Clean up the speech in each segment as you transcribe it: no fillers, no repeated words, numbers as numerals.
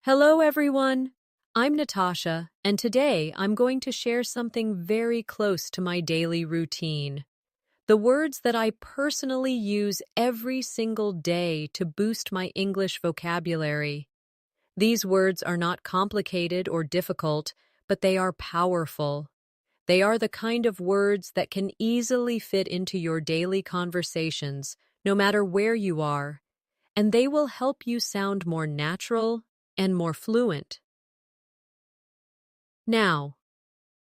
Hello, everyone. I'm Natasha, and today I'm going to share something very close to my daily routine. The words that I personally use every single day to boost my English vocabulary. These words are not complicated or difficult, but they are powerful. They are the kind of words that can easily fit into your daily conversations, no matter where you are, and they will help you sound more natural and more fluent. Now,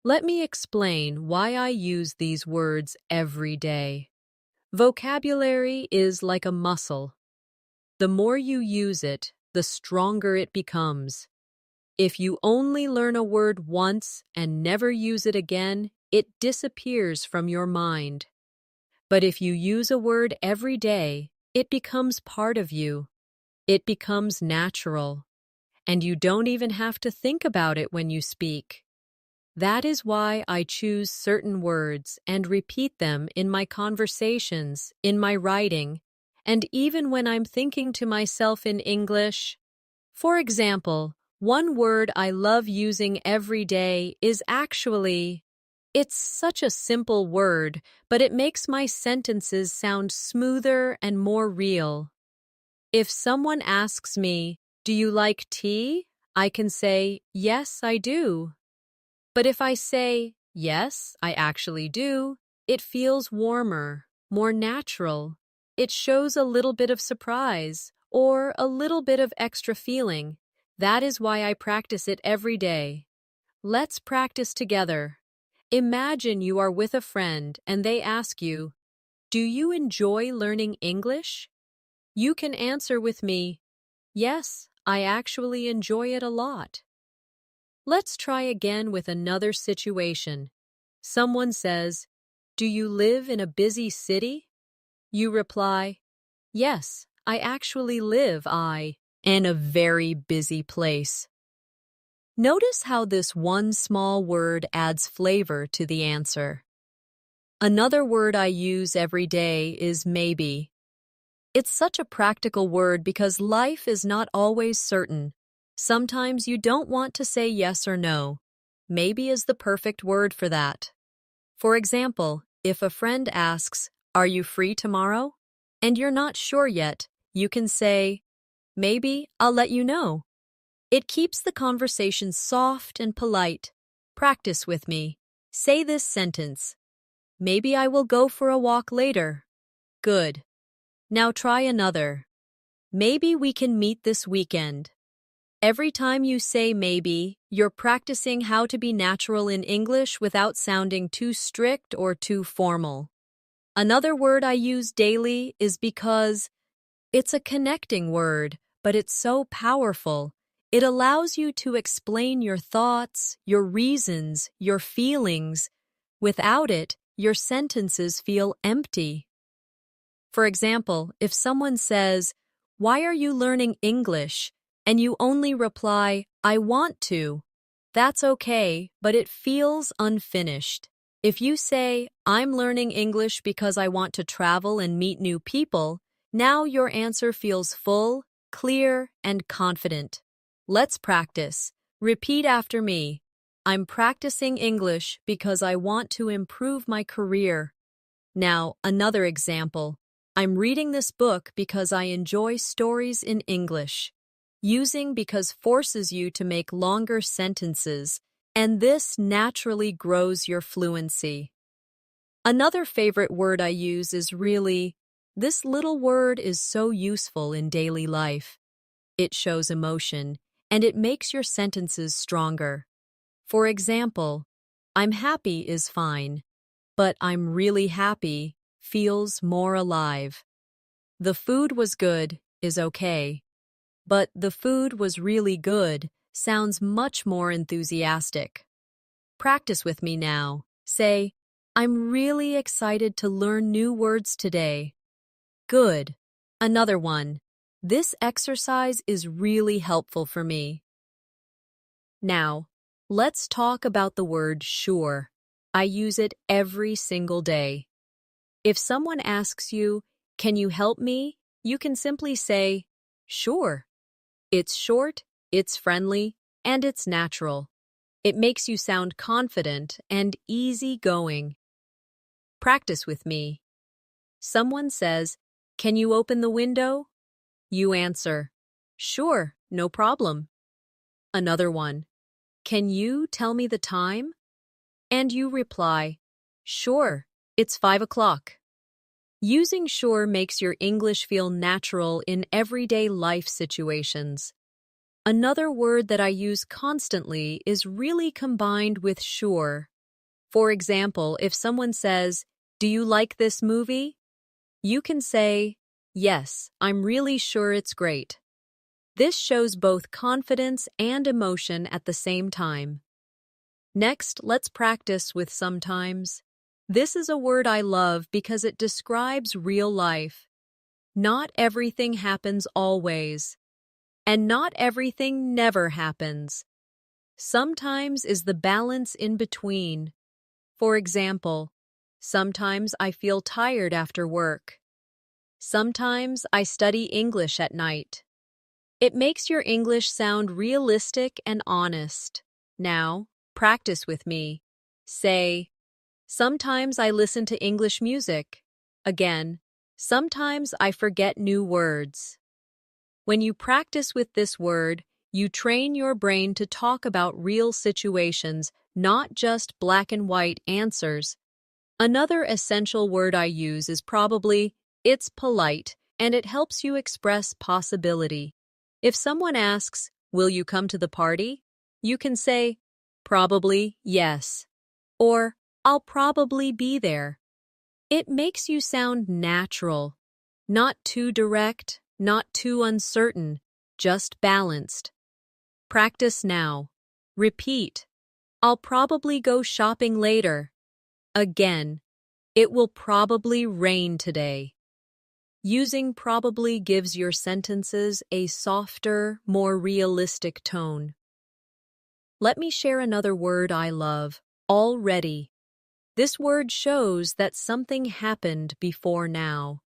let me explain why I use these words every day. Vocabulary is like a muscle. The more you use it, the stronger it becomes. If you only learn a word once and never use it again, it disappears from your mind. But if you use a word every day, it becomes part of you. It becomes natural. And you don't even have to think about it when you speak. That is why I choose certain words and repeat them in my conversations, in my writing, and even when I'm thinking to myself in English. For example, one word I love using every day is actually. It's such a simple word, but it makes my sentences sound smoother and more real. If someone asks me, "Do you like tea?" I can say, "Yes, I do." But if I say, "Yes, I actually do," it feels warmer, more natural. It shows a little bit of surprise or a little bit of extra feeling. That is why I practice it every day. Let's practice together. Imagine you are with a friend and they ask you, "Do you enjoy learning English?" You can answer with me, "Yes, I actually enjoy it a lot." Let's try again with another situation. Someone says, "Do you live in a busy city?" You reply, "Yes, I actually live in a very busy place." Notice how this one small word adds flavor to the answer. Another word I use every day is maybe. It's such a practical word because life is not always certain. Sometimes you don't want to say yes or no. Maybe is the perfect word for that. For example, if a friend asks, "Are you free tomorrow?" and you're not sure yet, you can say, "Maybe I'll let you know." It keeps the conversation soft and polite. Practice with me. Say this sentence. "Maybe I will go for a walk later." Good. Now try another. "Maybe we can meet this weekend." Every time you say maybe, you're practicing how to be natural in English without sounding too strict or too formal. Another word I use daily is because. It's a connecting word, but it's so powerful. It allows you to explain your thoughts, your reasons, your feelings. Without it, your sentences feel empty. For example, if someone says, "Why are you learning English?" and you only reply, "I want to," that's okay, but it feels unfinished. If you say, "I'm learning English because I want to travel and meet new people," now your answer feels full, clear, and confident. Let's practice. Repeat after me. "I'm practicing English because I want to improve my career." Now, another example. "I'm reading this book because I enjoy stories in English." Using because forces you to make longer sentences, and this naturally grows your fluency. Another favorite word I use is really. This little word is so useful in daily life. It shows emotion, and it makes your sentences stronger. For example, "I'm happy" is fine, but "I'm really happy" feels more alive. "The food was good" is okay, but "the food was really good" sounds much more enthusiastic. Practice with me now. Say, "I'm really excited to learn new words today." Good. Another one. "This exercise is really helpful for me." Now, let's talk about the word sure. I use it every single day. If someone asks you, "Can you help me?" you can simply say, "Sure." It's short, It's friendly, and it's natural. It makes you sound confident and easygoing. Practice with me. Someone says, "Can you open the window?" You answer, "Sure, no problem." Another one, "Can you tell me the time?" And you reply, "Sure, it's 5 o'clock." Using sure makes your English feel natural in everyday life situations. Another word that I use constantly is really combined with sure. For example, if someone says, "Do you like this movie?" You can say, "Yes, I'm really sure it's great." This shows both confidence and emotion at the same time. Next, let's practice with sometimes. This is a word I love because it describes real life. Not everything happens always, and not everything never happens. Sometimes is the balance in between. For example, sometimes I feel tired after work. Sometimes I study English at night. It makes your English sound realistic and honest. Now, practice with me. Say, "Sometimes I listen to English music." Again, "Sometimes I forget new words." When you practice with this word, you train your brain to talk about real situations, not just black and white answers. Another essential word I use is probably, it's polite, and it helps you express possibility. If someone asks, "Will you come to the party?" You can say, "Probably yes," or "I'll probably be there." It makes you sound natural, not too direct, not too uncertain, just balanced. Practice now. Repeat, "I'll probably go shopping later." Again, "It will probably rain today." Using probably gives your sentences a softer, more realistic tone. Let me share another word I love, already. This word shows that something happened before now.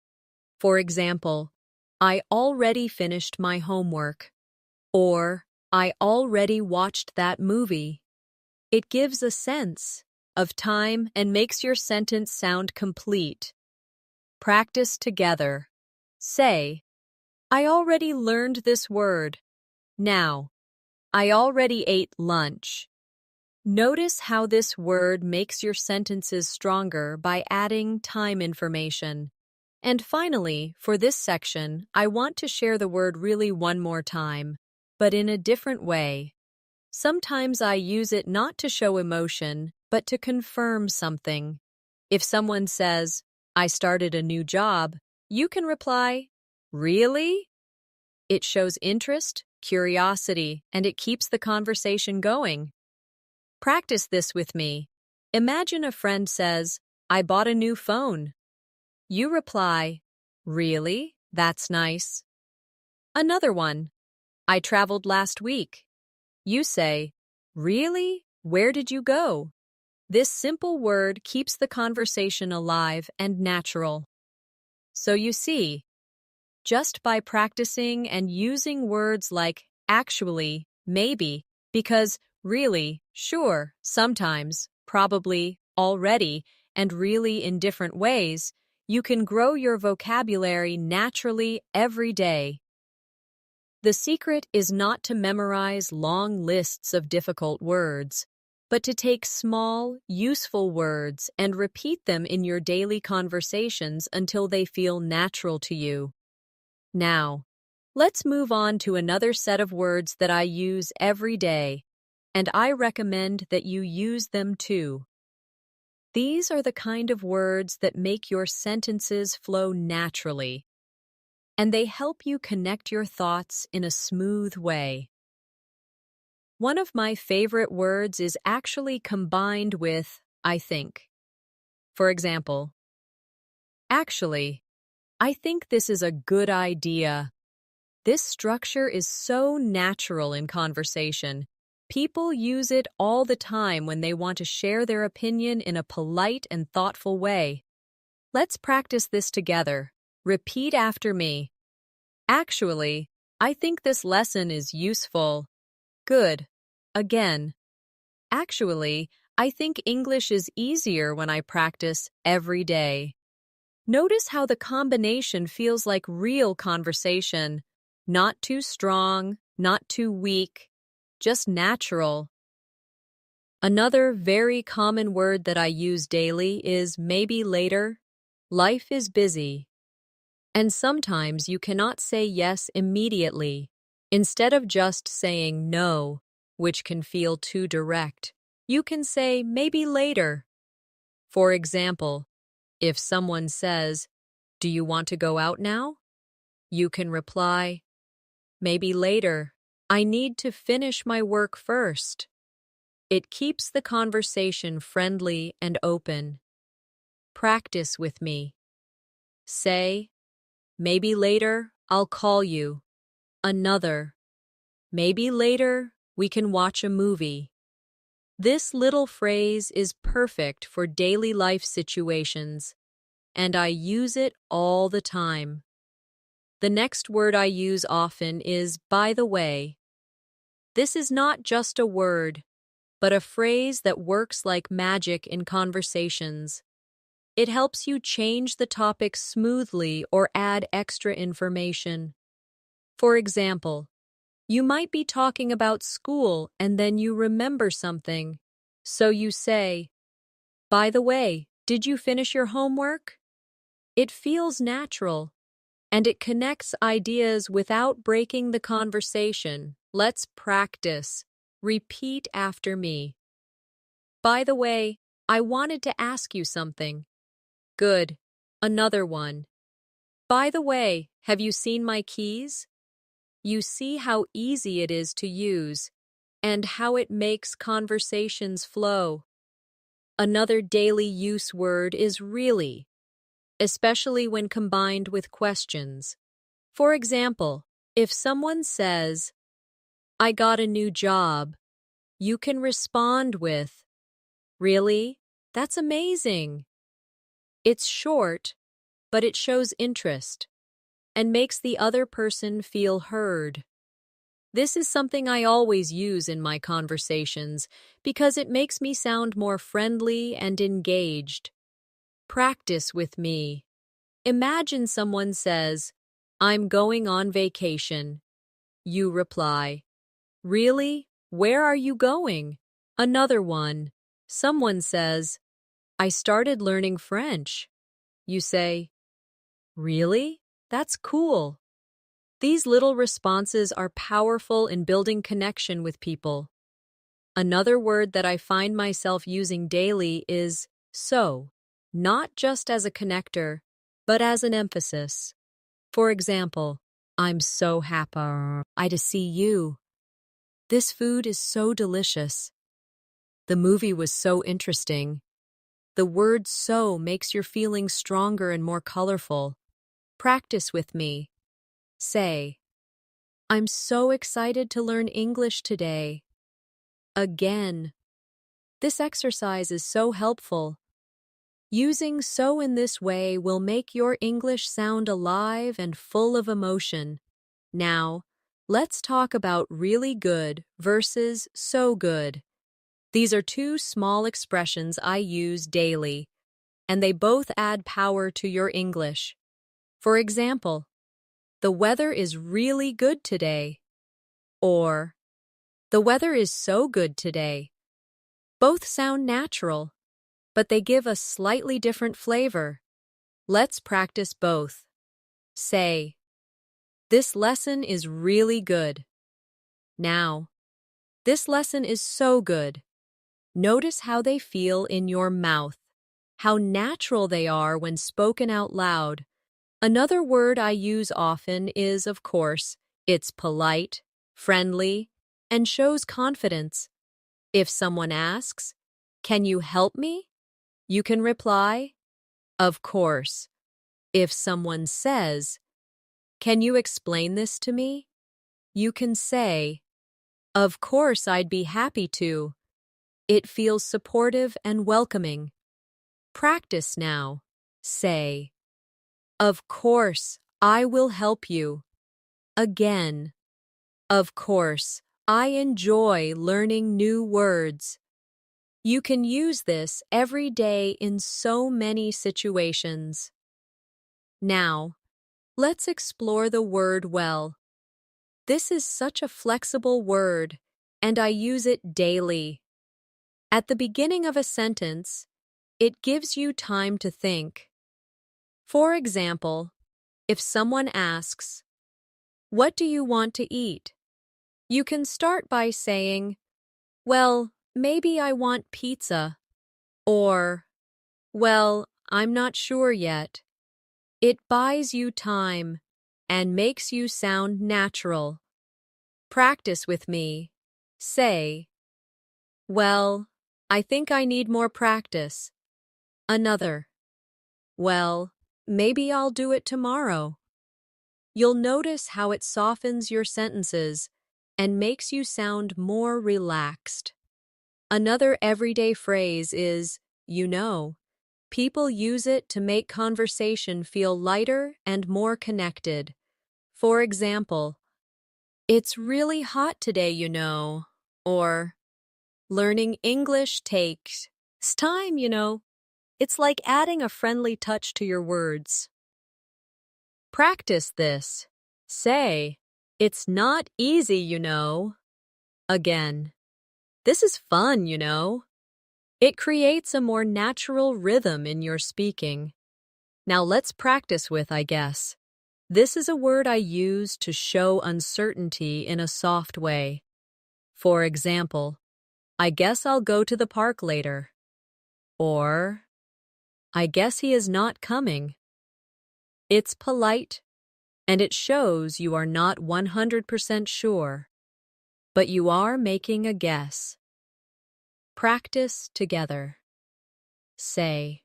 For example, "I already finished my homework," or "I already watched that movie." It gives a sense of time and makes your sentence sound complete. Practice together. Say, "I already learned this word." Now, "I already ate lunch." Notice how this word makes your sentences stronger by adding time information. And finally, for this section, I want to share the word really one more time, but in a different way. Sometimes I use it not to show emotion, but to confirm something. If someone says, "I started a new job," you can reply, "Really?" It shows interest, curiosity, and it keeps the conversation going. Practice this with me. Imagine a friend says, "I bought a new phone." You reply, "Really? That's nice." Another one, "I traveled last week." You say, "Really? Where did you go?" This simple word keeps the conversation alive and natural. So you see, just by practicing and using words like actually, maybe, because, really, sure, sometimes, probably, already, and really in different ways, you can grow your vocabulary naturally every day. The secret is not to memorize long lists of difficult words, but to take small, useful words and repeat them in your daily conversations until they feel natural to you. Now, let's move on to another set of words that I use every day, and I recommend that you use them too. These are the kind of words that make your sentences flow naturally, and they help you connect your thoughts in a smooth way. One of my favorite words is actually combined with "I think." For example, "Actually, I think this is a good idea." This structure is so natural in conversation. People use it all the time when they want to share their opinion in a polite and thoughtful way. Let's practice this together. Repeat after me. "Actually, I think this lesson is useful." Good. Again. Actually, I think English is easier when I practice every day. Notice how the combination feels like real conversation. Not too strong, not too weak, just natural. Another very common word that I use daily is maybe later. Life is busy. And sometimes you cannot say yes immediately. Instead of just saying no, which can feel too direct, you can say maybe later. For example, if someone says, "Do you want to go out now?" you can reply, "Maybe later. I need to finish my work first." It keeps the conversation friendly and open. Practice with me. Say, "Maybe later, I'll call you." Another, "Maybe later, we can watch a movie." This little phrase is perfect for daily life situations, and I use it all the time. The next word I use often is by the way. This is not just a word, but a phrase that works like magic in conversations. It helps you change the topic smoothly or add extra information. For example, you might be talking about school and then you remember something. So you say, "By the way, did you finish your homework?" It feels natural, and it connects ideas without breaking the conversation. Let's practice. Repeat after me. By the way, I wanted to ask you something. Good. Another one. By the way, have you seen my keys? You see how easy it is to use and how it makes conversations flow. Another daily use word is really, especially when combined with questions. For example, if someone says, "I got a new job," you can respond with, "Really? That's amazing." It's short, but it shows interest and makes the other person feel heard. This is something I always use in my conversations because it makes me sound more friendly and engaged. Practice with me. Imagine someone says, "I'm going on vacation." You reply, "Really? Where are you going?" Another one. Someone says, "I started learning French." You say, "Really? That's cool." These little responses are powerful in building connection with people. Another word that I find myself using daily is so, not just as a connector, but as an emphasis. For example, "I'm so happy to see you." "This food is so delicious." "The movie was so interesting." The word "so" makes your feelings stronger and more colorful. Practice with me. Say, "I'm so excited to learn English today." Again. This exercise is so helpful. Using "so" in this way will make your English sound alive and full of emotion. Now, let's talk about really good versus so good. These are two small expressions I use daily, and they both add power to your English. For example, "The weather is really good today," or "The weather is so good today." Both sound natural, but they give a slightly different flavor. Let's practice both. Say, "This lesson is really good." Now, "This lesson is so good." Notice how they feel in your mouth, how natural they are when spoken out loud. Another word I use often is, of course, it's polite, friendly, and shows confidence. If someone asks, "Can you help me?" you can reply, "Of course." If someone says, "Can you explain this to me?" you can say, "Of course, I'd be happy to." It feels supportive and welcoming. Practice now. Say, "Of course, I will help you." Again, "Of course, I enjoy learning new words. You can use this every day in so many situations. Now, let's explore the word well. This is such a flexible word, and I use it daily. At the beginning of a sentence, it gives you time to think. For example, if someone asks, "What do you want to eat?" you can start by saying, "Well, maybe I want pizza," or, "Well, I'm not sure yet." It buys you time and makes you sound natural. Practice with me. Say, "Well, I think I need more practice." Another, "Well, maybe I'll do it tomorrow." You'll notice how it softens your sentences and makes you sound more relaxed. Another everyday phrase is, "you know." People use it to make conversation feel lighter and more connected. For example, "It's really hot today, you know," or "Learning English takes time, you know." It's like adding a friendly touch to your words. Practice this. Say, "It's not easy, you know." Again, "This is fun, you know." It creates a more natural rhythm in your speaking. Now let's practice with "I guess." This is a word I use to show uncertainty in a soft way. For example, "I guess I'll go to the park later." Or, "I guess he is not coming." It's polite, and it shows you are not 100% sure, but you are making a guess. Practice together. Say,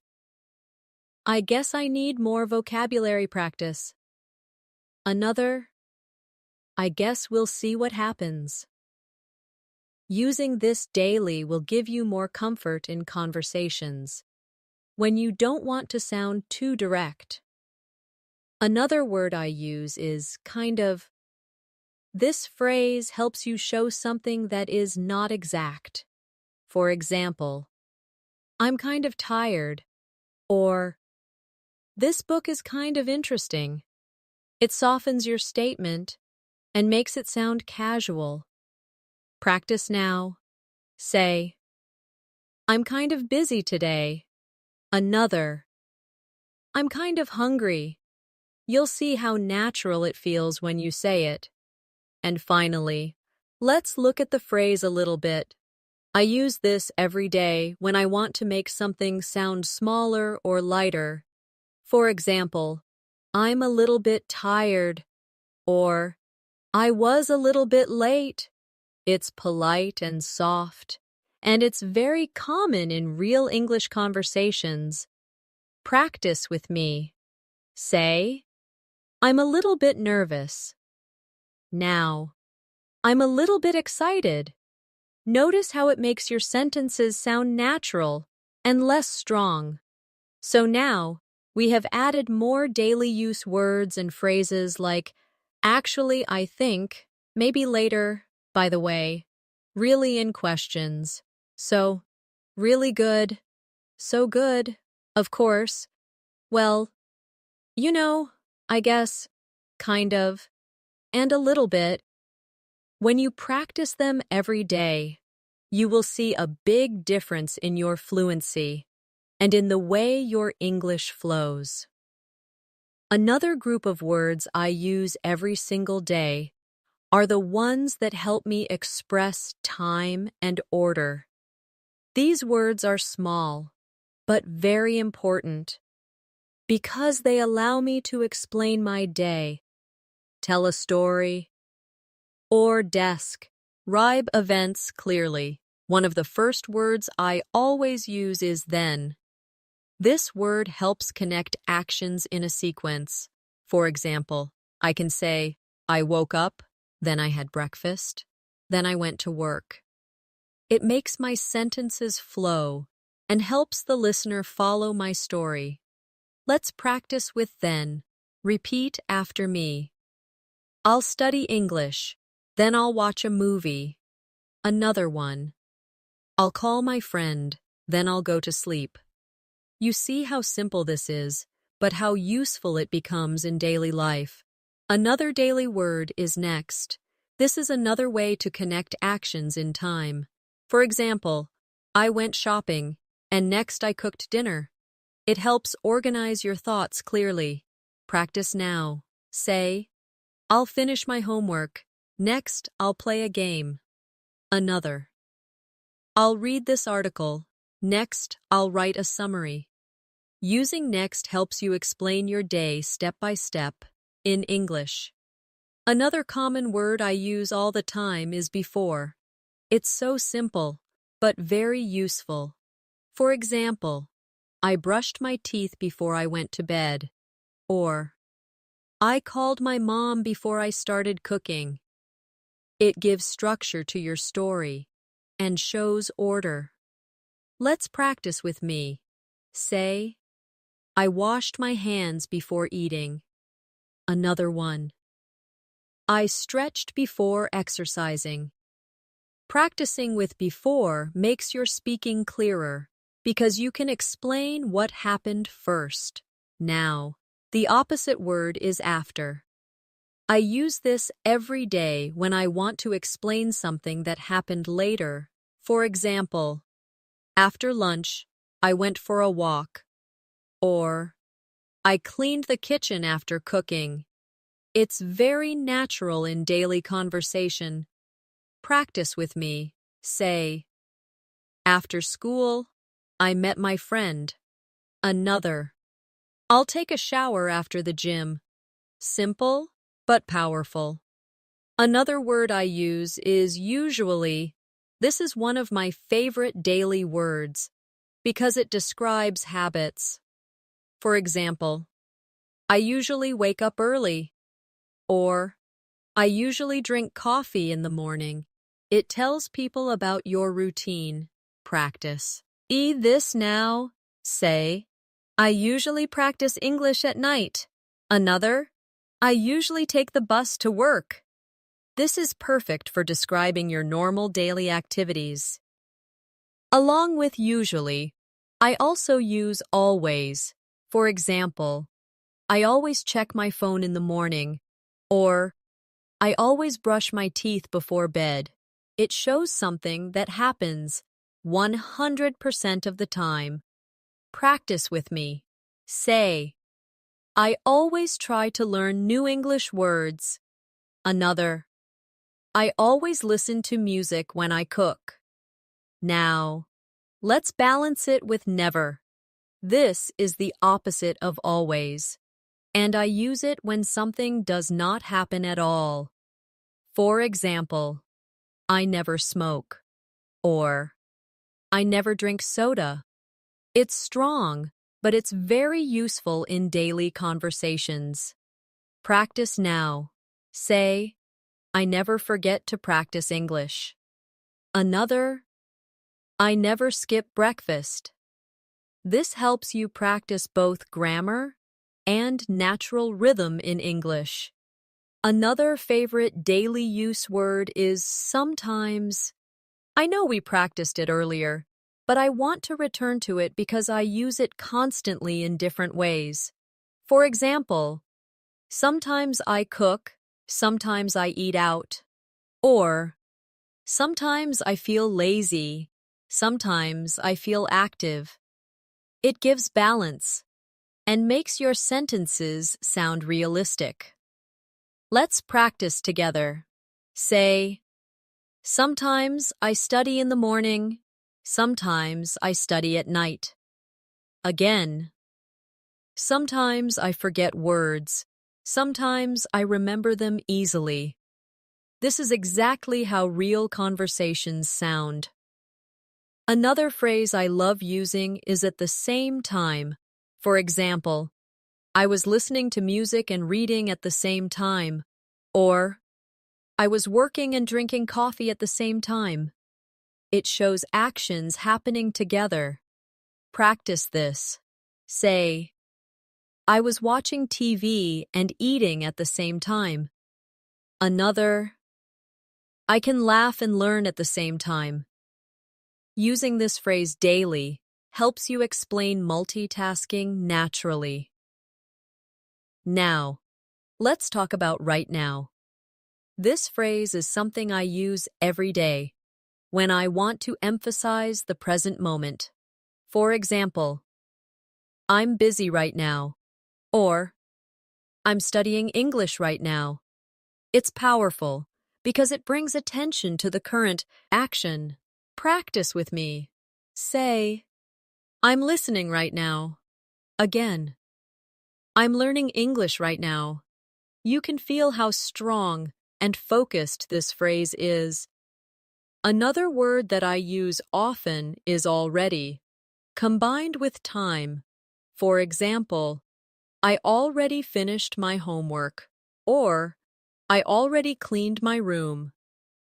"I guess I need more vocabulary practice." Another, "I guess we'll see what happens." Using this daily will give you more comfort in conversations when you don't want to sound too direct. Another word I use is kind of. This phrase helps you show something that is not exact. For example, "I'm kind of tired," or "This book is kind of interesting." It softens your statement and makes it sound casual. Practice now. Say, "I'm kind of busy today." Another, "I'm kind of hungry." You'll see how natural it feels when you say it. And finally, let's look at the phrase a little bit. I use this every day when I want to make something sound smaller or lighter. For example, "I'm a little bit tired," or "I was a little bit late." It's polite and soft, and it's very common in real English conversations. Practice with me. Say, "I'm a little bit nervous." Now, "I'm a little bit excited." Notice how it makes your sentences sound natural and less strong. So now, we have added more daily use words and phrases like, "actually, I think," "maybe later," "by the way," "really" in questions. So, "really good," "so good," "of course," "well," "you know," "I guess," "kind of," and "a little bit." When you practice them every day, you will see a big difference in your fluency and in the way your English flows. Another group of words I use every single day are the ones that help me express time and order. These words are small, but very important because they allow me to explain my day, tell a story, or describe events clearly. One of the first words I always use is then. This word helps connect actions in a sequence. For example, I can say, "I woke up, then I had breakfast, then I went to work." It makes my sentences flow and helps the listener follow my story. Let's practice with then. Repeat after me. "I'll study English, then I'll watch a movie." Another one. I'll call my friend, then I'll go to sleep. You see how simple this is, but how useful it becomes in daily life. Another daily word is next. This is another way to connect actions in time. For example, I went shopping, and next I cooked dinner. It helps organize your thoughts clearly. Practice now. Say, I'll finish my homework. Next, I'll play a game. Another. I'll read this article. Next, I'll write a summary. Using next helps you explain your day step by step in English. Another common word I use all the time is before. It's so simple, but very useful. For example, I brushed my teeth before I went to bed. Or, I called my mom before I started cooking. It gives structure to your story and shows order. Let's practice with me. Say, I washed my hands before eating. Another one. I stretched before exercising. Practicing with before makes your speaking clearer because you can explain what happened first. Now, the opposite word is after. I use this every day when I want to explain something that happened later. For example, after lunch, I went for a walk. Or, I cleaned the kitchen after cooking. It's very natural in daily conversation. Practice with me. Say, after school, I met my friend. Another. I'll take a shower after the gym. Simple, but powerful. Another word I use is usually. This is one of my favorite daily words because it describes habits. For example, I usually wake up early. Or, I usually drink coffee in the morning. It tells people about your routine. Practice. This now. Say, I usually practice English at night. Another, I usually take the bus to work. This is perfect for describing your normal daily activities. Along with usually, I also use always. For example, I always check my phone in the morning. Or, I always brush my teeth before bed. It shows something that happens 100% of the time. Practice with me. Say, I always try to learn new English words. Another, I always listen to music when I cook. Now, let's balance it with never. This is the opposite of always, and I use it when something does not happen at all. For example, I never smoke, or I never drink soda. It's strong, but it's very useful in daily conversations. Practice now. Say, I never forget to practice English. Another, I never skip breakfast. This helps you practice both grammar and natural rhythm in English. Another favorite daily use word is sometimes. I know we practiced it earlier, but I want to return to it because I use it constantly in different ways. For example, sometimes I cook, sometimes I eat out. Or, sometimes I feel lazy, sometimes I feel active. It gives balance and makes your sentences sound realistic. Let's practice together. Say, sometimes I study in the morning, sometimes I study at night. Again, sometimes I forget words, sometimes I remember them easily. This is exactly how real conversations sound. Another phrase I love using is at the same time. For example, I was listening to music and reading at the same time. Or, I was working and drinking coffee at the same time. It shows actions happening together. Practice this. Say, I was watching TV and eating at the same time. Another, I can laugh and learn at the same time. Using this phrase daily helps you explain multitasking naturally. Now, let's talk about right now. This phrase is something I use every day when I want to emphasize the present moment. For example, I'm busy right now, or I'm studying English right now. It's powerful because it brings attention to the current action. Practice with me. Say, I'm listening right now. Again, I'm learning English right now. You can feel how strong and focused this phrase is. Another word that I use often is already, combined with time. For example, I already finished my homework, or I already cleaned my room.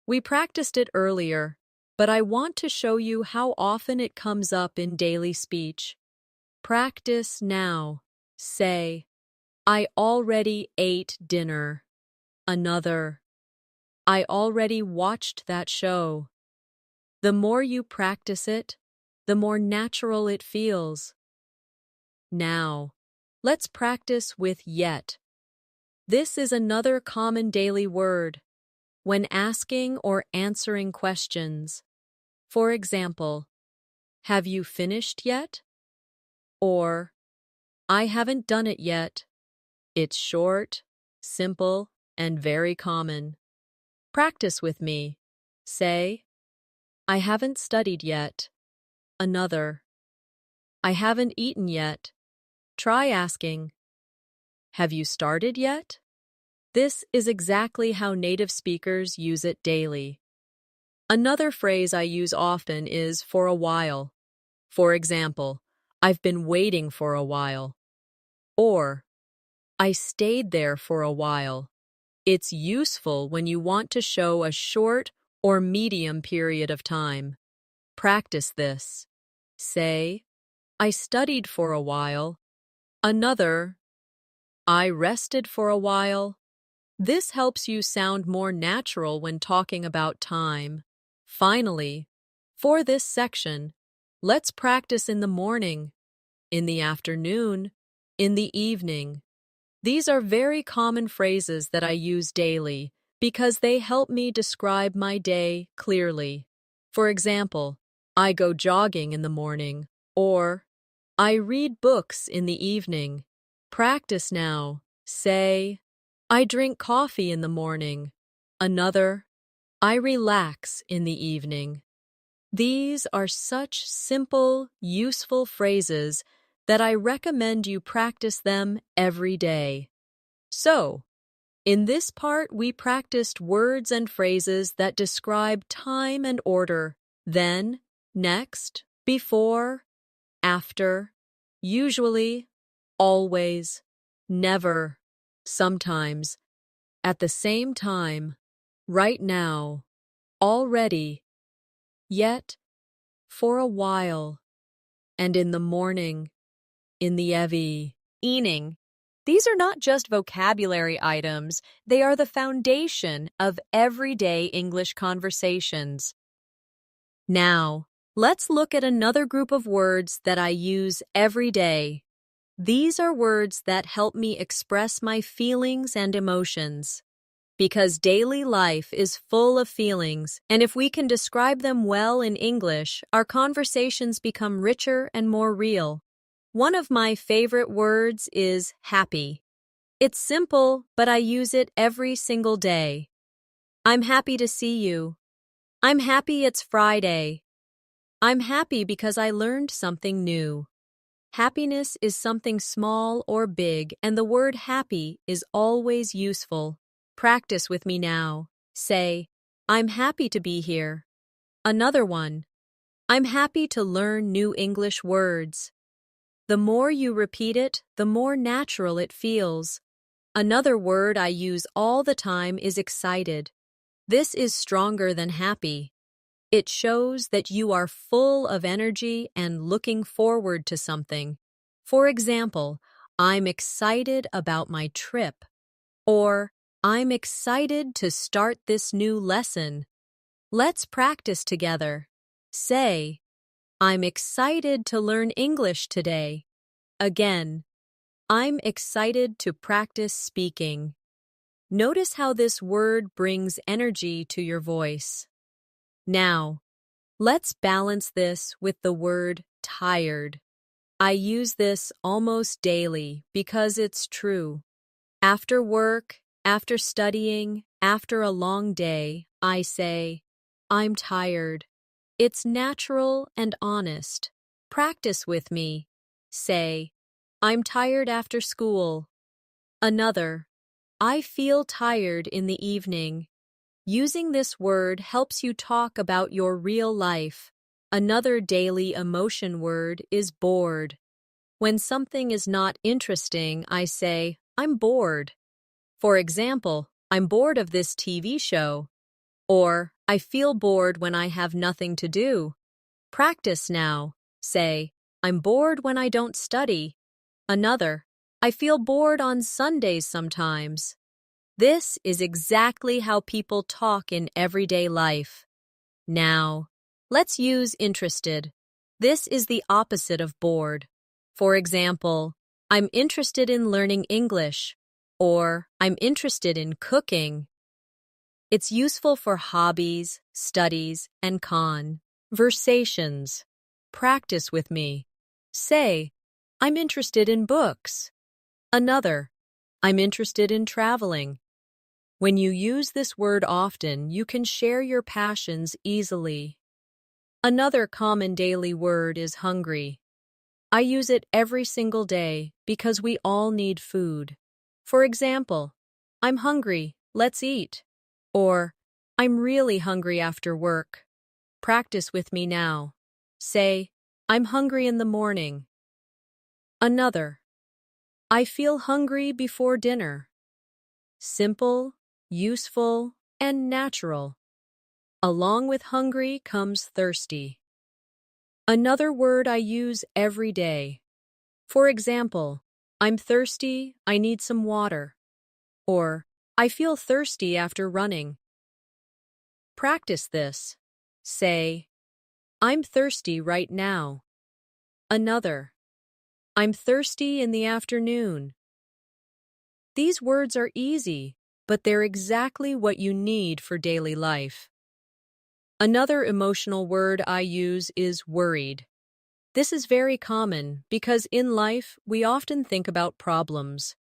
We practiced it earlier, but I want to show you how often it comes up in daily speech. Practice now. Say, I already ate dinner. Another, I already watched that show. The more you practice it, the more natural it feels. Now, let's practice with yet. This is another common daily word when asking or answering questions. For example, have you finished yet? Or, I haven't done it yet. It's short, simple, and very common. Practice with me. Say, I haven't studied yet. Another, I haven't eaten yet. Try asking, have you started yet? This is exactly how native speakers use it daily. Another phrase I use often is for a while. For example, I've been waiting for a while. Or, I stayed there for a while. It's useful when you want to show a short or medium period of time. Practice this. Say, I studied for a while. Another, I rested for a while. This helps you sound more natural when talking about time. Finally, for this section, let's practice in the morning, in the afternoon, in the evening. These are very common phrases that I use daily because they help me describe my day clearly. For example, I go jogging in the morning, or I read books in the evening. Practice now. Say, I drink coffee in the morning. Another, I relax in the evening. These are such simple, useful phrases that I recommend you practice them every day. So, in this part, we practiced words and phrases that describe time and order. Then, next, before, after, usually, always, never, sometimes, at the same time, right now, already, yet, for a while, and in the morning, in the evening. These are not just vocabulary items, they are the foundation of everyday English conversations. Now, let's look at another group of words that I use every day. These are words that help me express my feelings and emotions. Because daily life is full of feelings, and if we can describe them well in English, our conversations become richer and more real. One of my favorite words is happy. It's simple, but I use it every single day. I'm happy to see you. I'm happy it's Friday. I'm happy because I learned something new. Happiness is something small or big, and the word happy is always useful. Practice with me now. Say, I'm happy to be here. Another one, I'm happy to learn new English words. The more you repeat it, the more natural it feels. Another word I use all the time is excited. This is stronger than happy. It shows that you are full of energy and looking forward to something. For example, I'm excited about my trip. Or, I'm excited to start this new lesson. Let's practice together. Say, I'm excited to learn English today. Again, I'm excited to practice speaking. Notice how this word brings energy to your voice. Now, let's balance this with the word tired. I use this almost daily because it's true. After work, after studying, after a long day, I say, I'm tired. It's natural and honest. Practice with me. Say, I'm tired after school. Another, I feel tired in the evening. Using this word helps you talk about your real life. Another daily emotion word is bored. When something is not interesting, I say, I'm bored. For example, I'm bored of this TV show. Or, I feel bored when I have nothing to do. Practice now. Say, I'm bored when I don't study. Another, I feel bored on Sundays sometimes. This is exactly how people talk in everyday life. Now, let's use interested. This is the opposite of bored. For example, I'm interested in learning English, or I'm interested in cooking. It's useful for hobbies, studies, and conversations. Practice with me. Say, I'm interested in books. Another, I'm interested in traveling. When you use this word often, you can share your passions easily. Another common daily word is hungry. I use it every single day because we all need food. For example, I'm hungry, let's eat. Or, I'm really hungry after work. Practice with me now. Say, I'm hungry in the morning. Another, I feel hungry before dinner. Simple, useful, and natural. Along with hungry comes thirsty. Another word I use every day. For example, I'm thirsty, I need some water. Or, I feel thirsty after running. Practice this. Say, I'm thirsty right now. Another, I'm thirsty in the afternoon. These words are easy, but they're exactly what you need for daily life. Another emotional word I use is worried. This is very common because in life we often think about problems.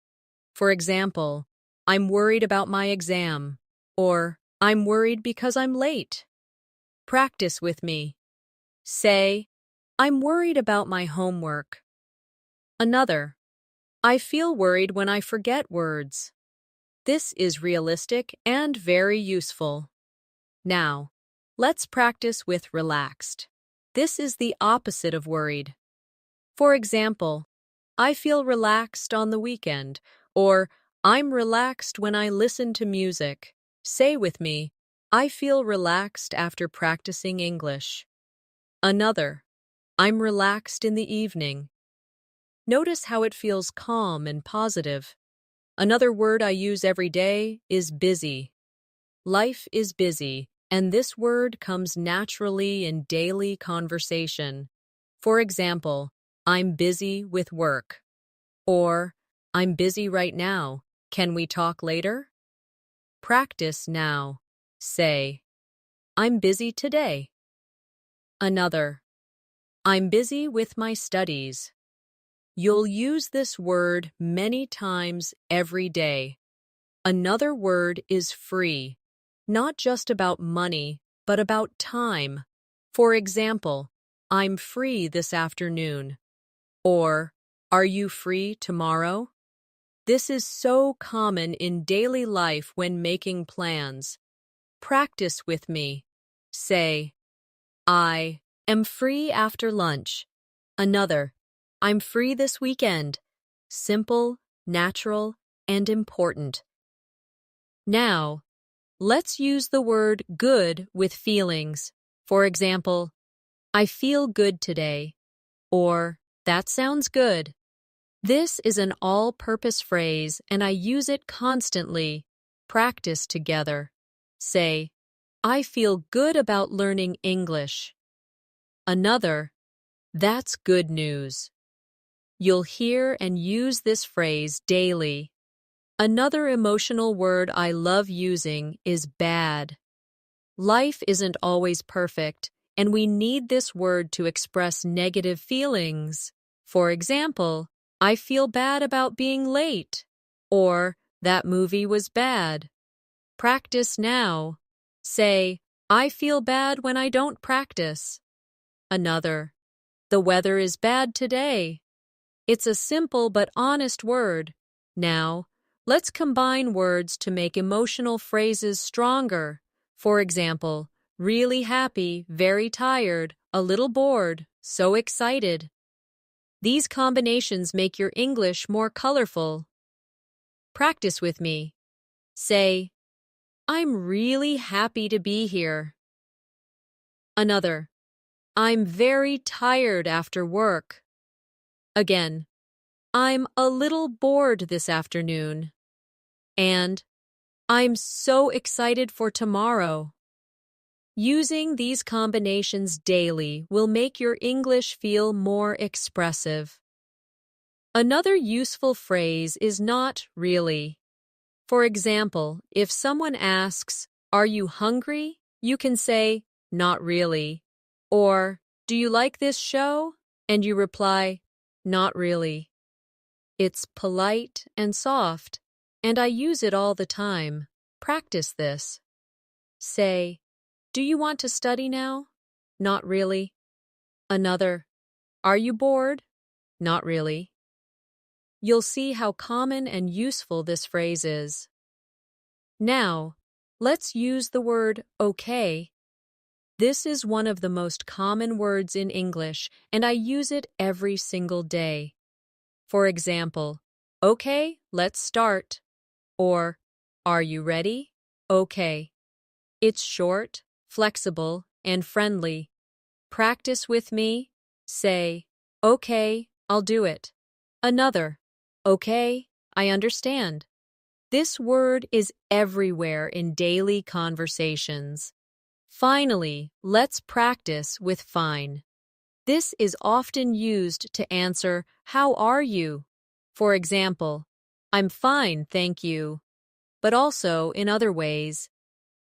For example, I'm worried about my exam, or I'm worried because I'm late. Practice with me. Say, I'm worried about my homework. Another, I feel worried when I forget words. This is realistic and very useful. Now, let's practice with relaxed. This is the opposite of worried. For example, I feel relaxed on the weekend, or I'm relaxed when I listen to music. Say with me, I feel relaxed after practicing English. Another, I'm relaxed in the evening. Notice how it feels calm and positive. Another word I use every day is busy. Life is busy, and this word comes naturally in daily conversation. For example, I'm busy with work. Or, I'm busy right now. Can we talk later? Practice now. Say, I'm busy today. Another, I'm busy with my studies. You'll use this word many times every day. Another word is free, not just about money, but about time. For example, I'm free this afternoon. Or, are you free tomorrow? This is so common in daily life when making plans. Practice with me. Say, I am free after lunch. Another, I'm free this weekend. Simple, natural, and important. Now, let's use the word good with feelings. For example, I feel good today. Or, that sounds good. This is an all-purpose phrase and I use it constantly. practice together. Say, I feel good about learning English. Another, that's good news. You'll hear and use this phrase daily. Another emotional word I love using is bad. Life isn't always perfect, and we need this word to express negative feelings. For example, I feel bad about being late, or that movie was bad. Practice now. Say, I feel bad when I don't practice. Another, the weather is bad today. It's a simple but honest word. Now, let's combine words to make emotional phrases stronger. For example, really happy, very tired, a little bored, so excited. These combinations make your English more colorful. Practice with me. Say, I'm really happy to be here. Another, I'm very tired after work. Again, I'm a little bored this afternoon. And I'm so excited for tomorrow. Using these combinations daily will make your English feel more expressive. Another useful phrase is not really. For example, if someone asks, are you hungry? You can say, not really. Or, do you like this show? And you reply, not really. It's polite and soft, and I use it all the time. Practice this. Say, do you want to study now? Not really. Another, are you bored? Not really. You'll see how common and useful this phrase is. Now, let's use the word okay. This is one of the most common words in English, and I use it every single day. For example, okay, let's start. Or, are you ready? Okay. It's short, flexible, and friendly. Practice with me. Say, okay, I'll do it. Another, okay, I understand. This word is everywhere in daily conversations. Finally, let's practice with fine. This is often used to answer, how are you? For example, I'm fine, thank you. But also in other ways,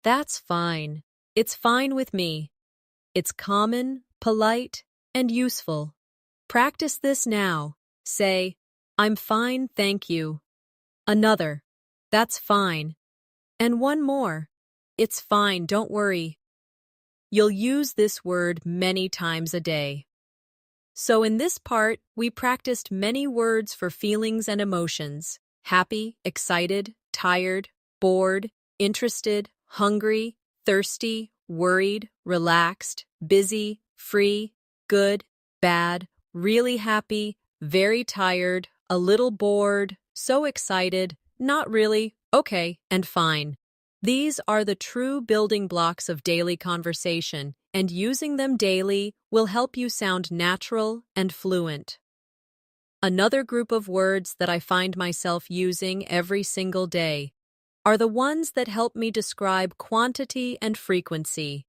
that's fine. It's fine with me. It's common, polite, and useful. Practice this now. Say, I'm fine, thank you. Another, that's fine. And one more, it's fine, don't worry. You'll use this word many times a day. So in this part, we practiced many words for feelings and emotions: happy, excited, tired, bored, interested, hungry, thirsty, worried, relaxed, busy, free, good, bad, really happy, very tired, a little bored, so excited, not really, okay, and fine. These are the true building blocks of daily conversation, and using them daily will help you sound natural and fluent. Another group of words that I find myself using every single day are the ones that help me describe quantity and frequency.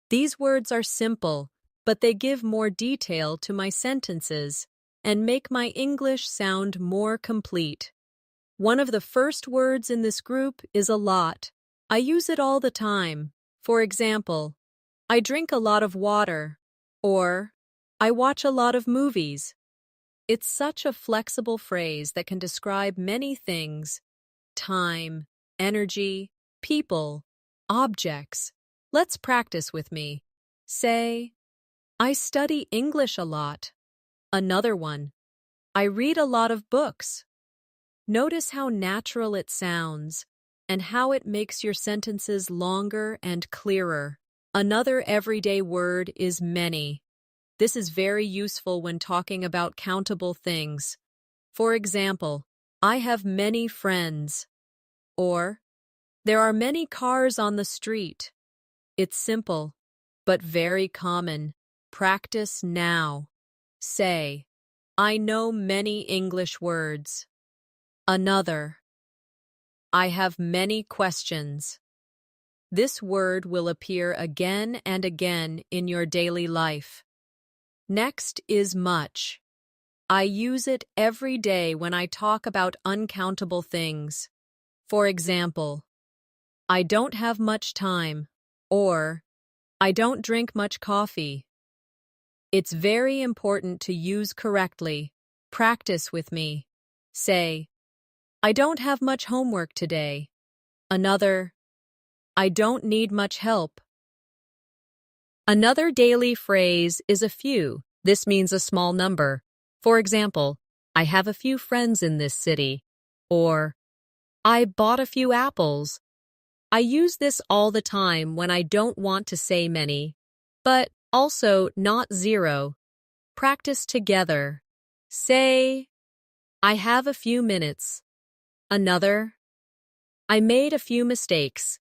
These words are simple, but they give more detail to my sentences and make my English sound more complete. One of the first words in this group is a lot. I use it all the time. For example, I drink a lot of water, or I watch a lot of movies. It's such a flexible phrase that can describe many things: time, energy, people, objects. Let's practice with me. Say, I study English a lot. Another one, I read a lot of books. Notice how natural it sounds and how it makes your sentences longer and clearer. Another everyday word is many. This is very useful when talking about countable things. For example, I have many friends. Or, there are many cars on the street. It's simple, but very common. Practice now. Say, I know many English words. Another, I have many questions. This word will appear again and again in your daily life. Next is much. I use it every day when I talk about uncountable things. For example, I don't have much time, or I don't drink much coffee. It's very important to use correctly. Practice with me. Say, I don't have much homework today. Another, I don't need much help. Another daily phrase is a few. This means a small number. For example, I have a few friends in this city. Or, I bought a few apples. I use this all the time when I don't want to say many, but also not zero. Practice together. Say, I have a few minutes. Another, I made a few mistakes.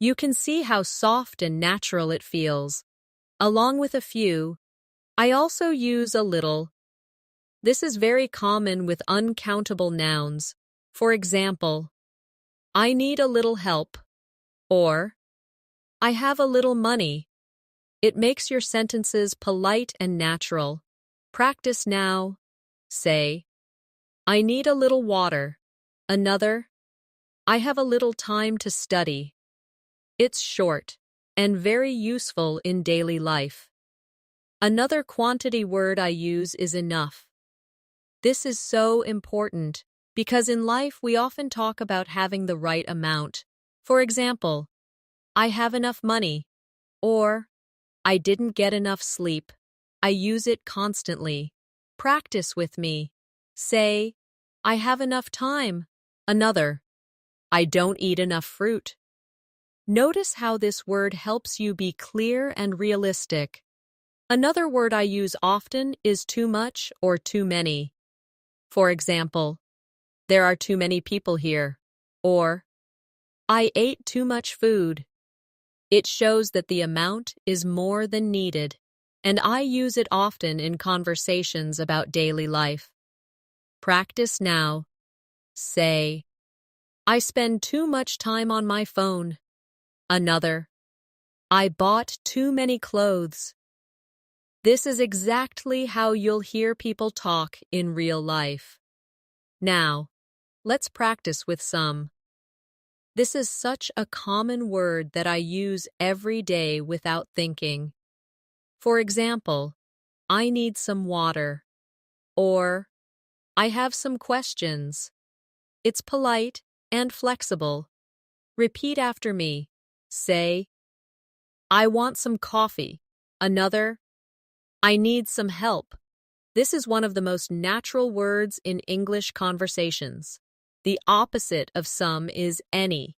You can see how soft and natural it feels. Along with a few, I also use a little. This is very common with uncountable nouns. For example, I need a little help, or I have a little money. It makes your sentences polite and natural. Practice now. Say, I need a little water. Another, I have a little time to study. It's short and very useful in daily life. Another quantity word I use is enough. This is so important because in life we often talk about having the right amount. For example, I have enough money, or I didn't get enough sleep. I use it constantly. Practice with me. Say, I have enough time. Another, I don't eat enough fruit. Notice how this word helps you be clear and realistic. Another word I use often is too much or too many. For example, there are too many people here, or I ate too much food. It shows that the amount is more than needed, and I use it often in conversations about daily life. Practice now. Say, I spend too much time on my phone. Another, I bought too many clothes. This is exactly how you'll hear people talk in real life. Now, let's practice with some. This is such a common word that I use every day without thinking. For example, I need some water, or I have some questions. It's polite and flexible. Repeat after me. Say, I want some coffee. Another, I need some help. This is one of the most natural words in English conversations. The opposite of some is any,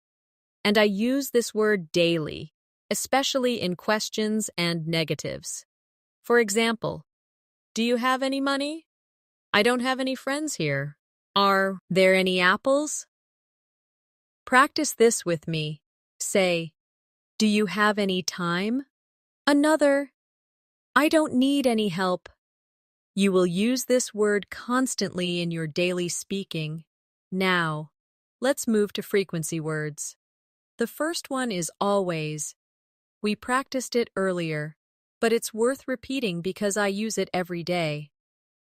and I use this word daily, especially in questions and negatives. For example, do you have any money? I don't have any friends here. Are there any apples? Practice this with me. Say, do you have any time? Another, I don't need any help. You will use this word constantly in your daily speaking. Now, let's move to frequency words. The first one is always. We practiced it earlier, but it's worth repeating because I use it every day.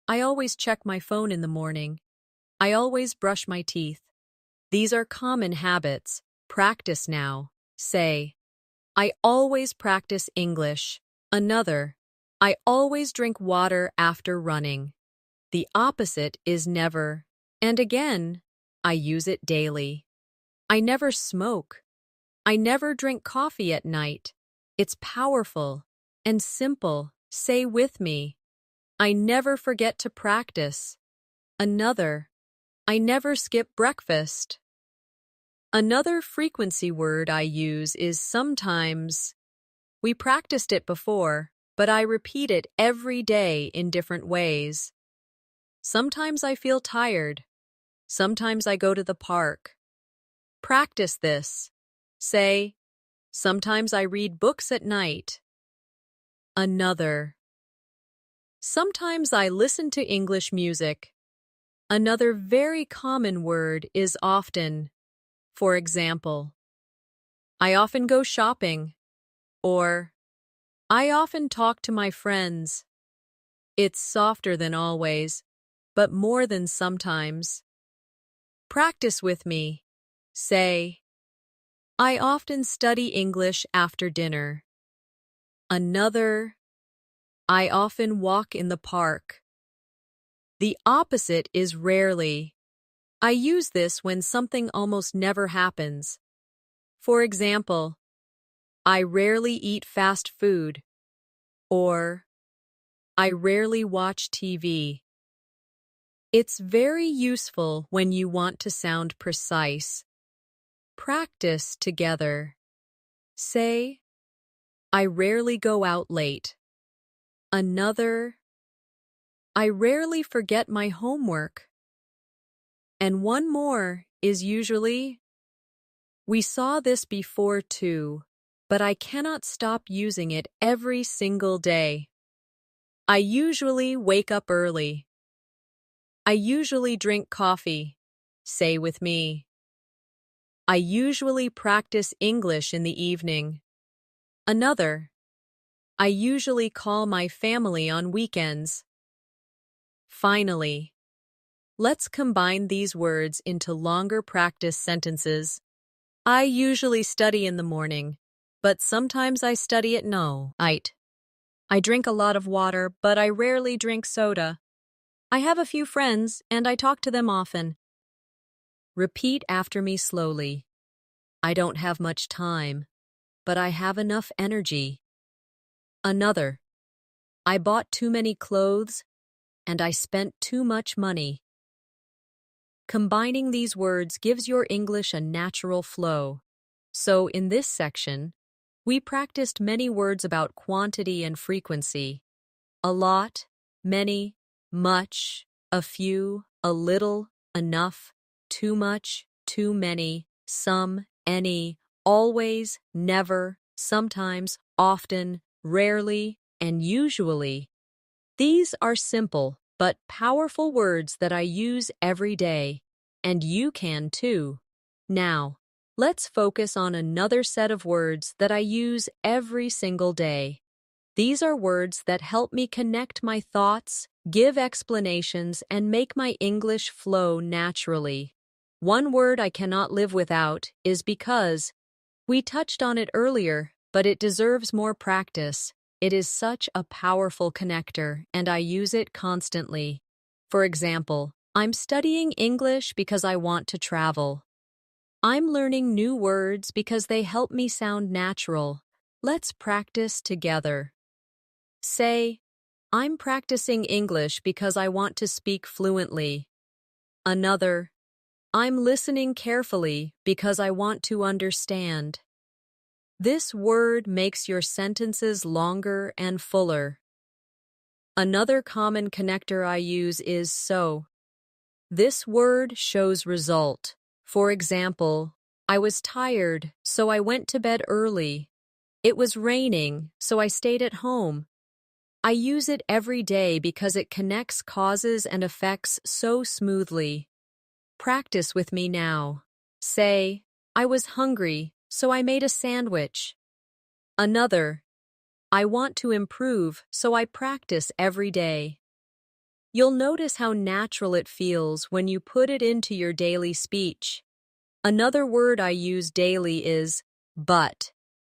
I always check my phone in the morning. I always brush my teeth. These are common habits. Practice now. Say, I always practice English. Another, I always drink water after running. The opposite is never. And again, I use it daily. I never smoke. I never drink coffee at night. It's powerful and simple. Say with me. I never forget to practice. Another, I never skip breakfast. Another frequency word I use is sometimes. We practiced it before, but I repeat it every day in different ways. Sometimes I feel tired. Sometimes I go to the park. Practice this. Say, sometimes I read books at night. Another. Sometimes I listen to English music. Another very common word is often. For example, I often go shopping, or I often talk to my friends. It's softer than always, but more than sometimes. Practice with me. Say, I often study English after dinner. Another, I often walk in the park. The opposite is rarely. I use this when something almost never happens. For example, I rarely eat fast food, or I rarely watch TV. It's very useful when you want to sound precise. Practice together. Say, I rarely go out late. Another, I rarely forget my homework. And one more is usually, we saw this before too, but I cannot stop using it every single day. I usually wake up early. I usually drink coffee. Say with me. I usually practice English in the evening. Another, I usually call my family on weekends. Finally, let's combine these words into longer practice sentences. I usually study in the morning, but sometimes I study at night. I drink a lot of water, but I rarely drink soda. I have a few friends, and I talk to them often. Repeat after me slowly. I don't have much time, but I have enough energy. Another, I bought too many clothes, and I spent too much money. Combining these words gives your English a natural flow. So in this section, we practiced many words about quantity and frequency. A lot, many, much, a few, a little, enough, too much, too many, some, any, always, never, sometimes, often, rarely, and usually. These are simple but powerful words that I use every day, and you can too. Now, let's focus on another set of words that I use every single day. These are words that help me connect my thoughts, give explanations, and make my English flow naturally. One word I cannot live without is because. We touched on it earlier, but it deserves more practice. It is such a powerful connector, and I use it constantly. For example, I'm studying English because I want to travel. I'm learning new words because they help me sound natural. Let's practice together. Say, I'm practicing English because I want to speak fluently. Another, I'm listening carefully because I want to understand. This word makes your sentences longer and fuller. Another common connector I use is so. This word shows result. For example, I was tired, so I went to bed early. It was raining, so I stayed at home. I use it every day because it connects causes and effects so smoothly. Practice with me now. Say, I was hungry, so I made a sandwich. Another, I want to improve, so I practice every day. You'll notice how natural it feels when you put it into your daily speech. Another word I use daily is but.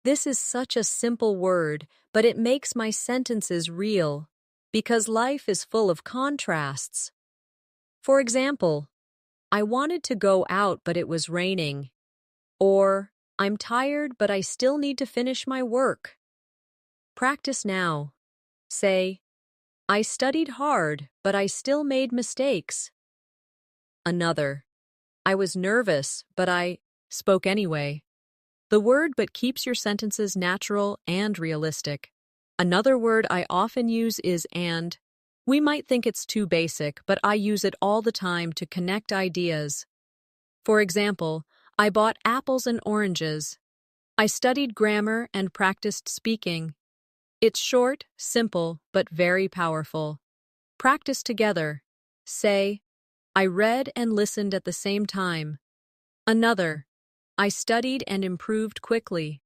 This is such a simple word, but it makes my sentences real, because life is full of contrasts. For example, I wanted to go out, but it was raining. Or, I'm tired, but I still need to finish my work. Practice now. Say, I studied hard, but I still made mistakes. Another, I was nervous, but I spoke anyway. The word but keeps your sentences natural and realistic. Another word I often use is and. We might think it's too basic, but I use it all the time to connect ideas. For example, I bought apples and oranges. I studied grammar and practiced speaking. It's short, simple, but very powerful. Practice together. Say, I read and listened at the same time. Another, I studied and improved quickly.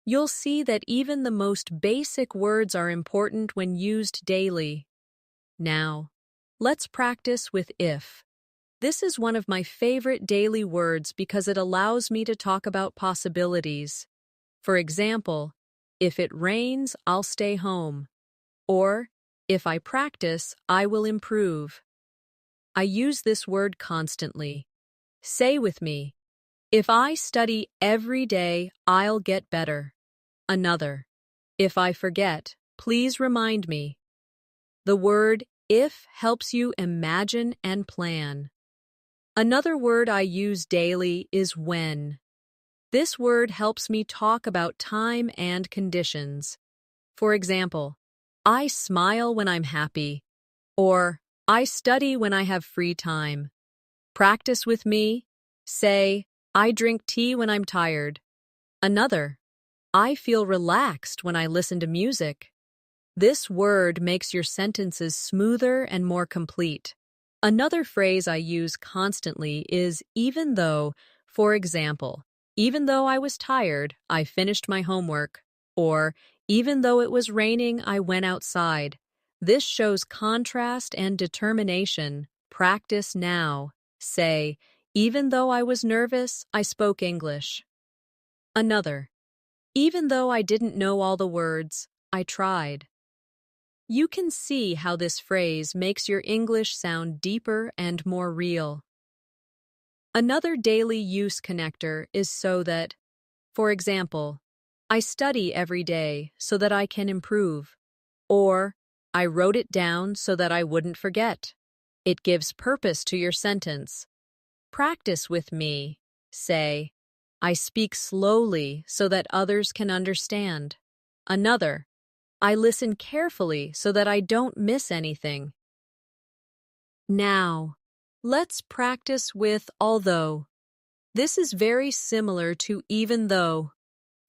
You'll see that even the most basic words are important when used daily. Now, let's practice with if. This is one of my favorite daily words because it allows me to talk about possibilities. For example, if it rains, I'll stay home. Or, if I practice, I will improve. I use this word constantly. Say with me, if I study every day, I'll get better. Another, if I forget, please remind me. The word if helps you imagine and plan. Another word I use daily is when. This word helps me talk about time and conditions. For example, I smile when I'm happy, or I study when I have free time. Practice with me. Say, I drink tea when I'm tired. Another, I feel relaxed when I listen to music. This word makes your sentences smoother and more complete. Another phrase I use constantly is even though. For example, even though I was tired, I finished my homework. Or, even though it was raining, I went outside. This shows contrast and determination. Practice now. Say, even though I was nervous, I spoke English. Another, even though I didn't know all the words, I tried. You can see how this phrase makes your English sound deeper and more real. Another daily use connector is so that. For example, I study every day so that I can improve. Or, I wrote it down so that I wouldn't forget. It gives purpose to your sentence. Practice with me. Say, I speak slowly so that others can understand. Another, I listen carefully so that I don't miss anything. Now, let's practice with although. This is very similar to even though.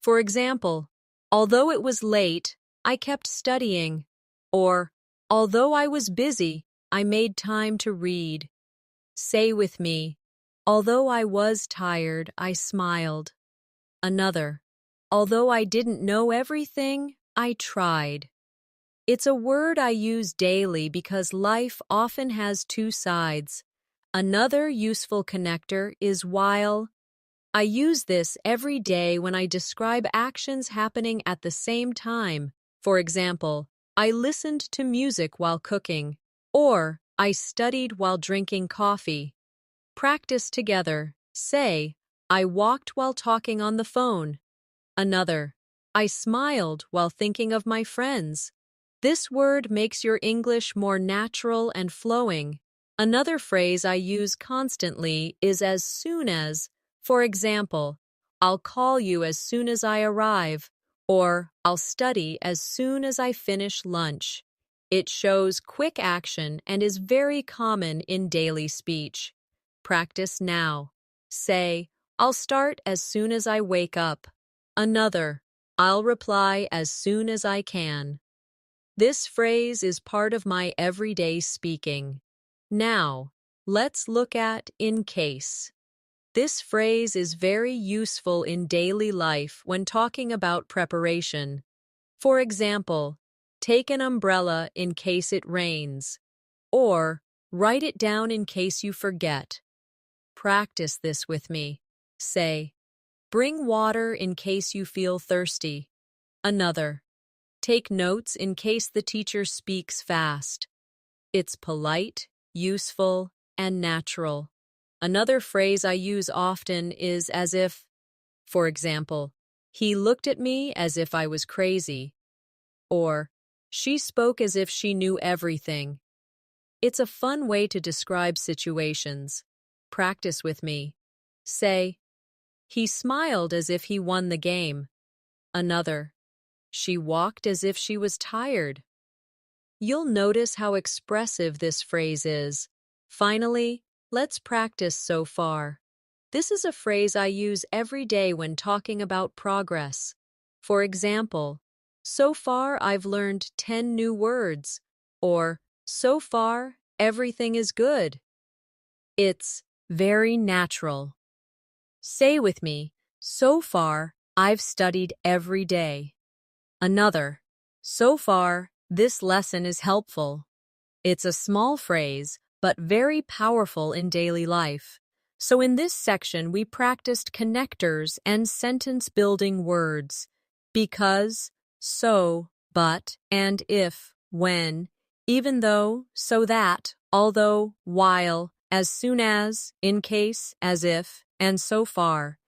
For example, although it was late, I kept studying. Or, although I was busy, I made time to read. Say with me, although I was tired, I smiled. Another, although I didn't know everything, I tried. It's a word I use daily because life often has two sides. Another useful connector is while. I use this every day when I describe actions happening at the same time. For example, I listened to music while cooking, or I studied while drinking coffee. Practice together. Say, I walked while talking on the phone. Another, I smiled while thinking of my friends. This word makes your English more natural and flowing. Another phrase I use constantly is as soon as. For example, I'll call you as soon as I arrive, or I'll study as soon as I finish lunch. It shows quick action and is very common in daily speech. Practice now. Say, I'll start as soon as I wake up. Another, I'll reply as soon as I can. This phrase is part of my everyday speaking. Now, let's look at in case. This phrase is very useful in daily life when talking about preparation. For example, take an umbrella in case it rains, or write it down in case you forget. Practice this with me. Say, bring water in case you feel thirsty. Another, take notes in case the teacher speaks fast. It's polite, useful, and natural. Another phrase I use often is as if. For example, he looked at me as if I was crazy. Or, she spoke as if she knew everything. It's a fun way to describe situations. Practice with me. Say, he smiled as if he won the game. Another, she walked as if she was tired. You'll notice how expressive this phrase is. Finally, let's practice so far. This is a phrase I use every day when talking about progress. For example, so far I've learned 10 new words, or so far everything is good. It's very natural. Say with me, so far, I've studied every day. Another, so far, this lesson is helpful. It's a small phrase, but very powerful in daily life. So in this section, we practiced connectors and sentence-building words. Because, so, but, and if, when, even though, so that, although, while, as soon as, in case, as if, and so far.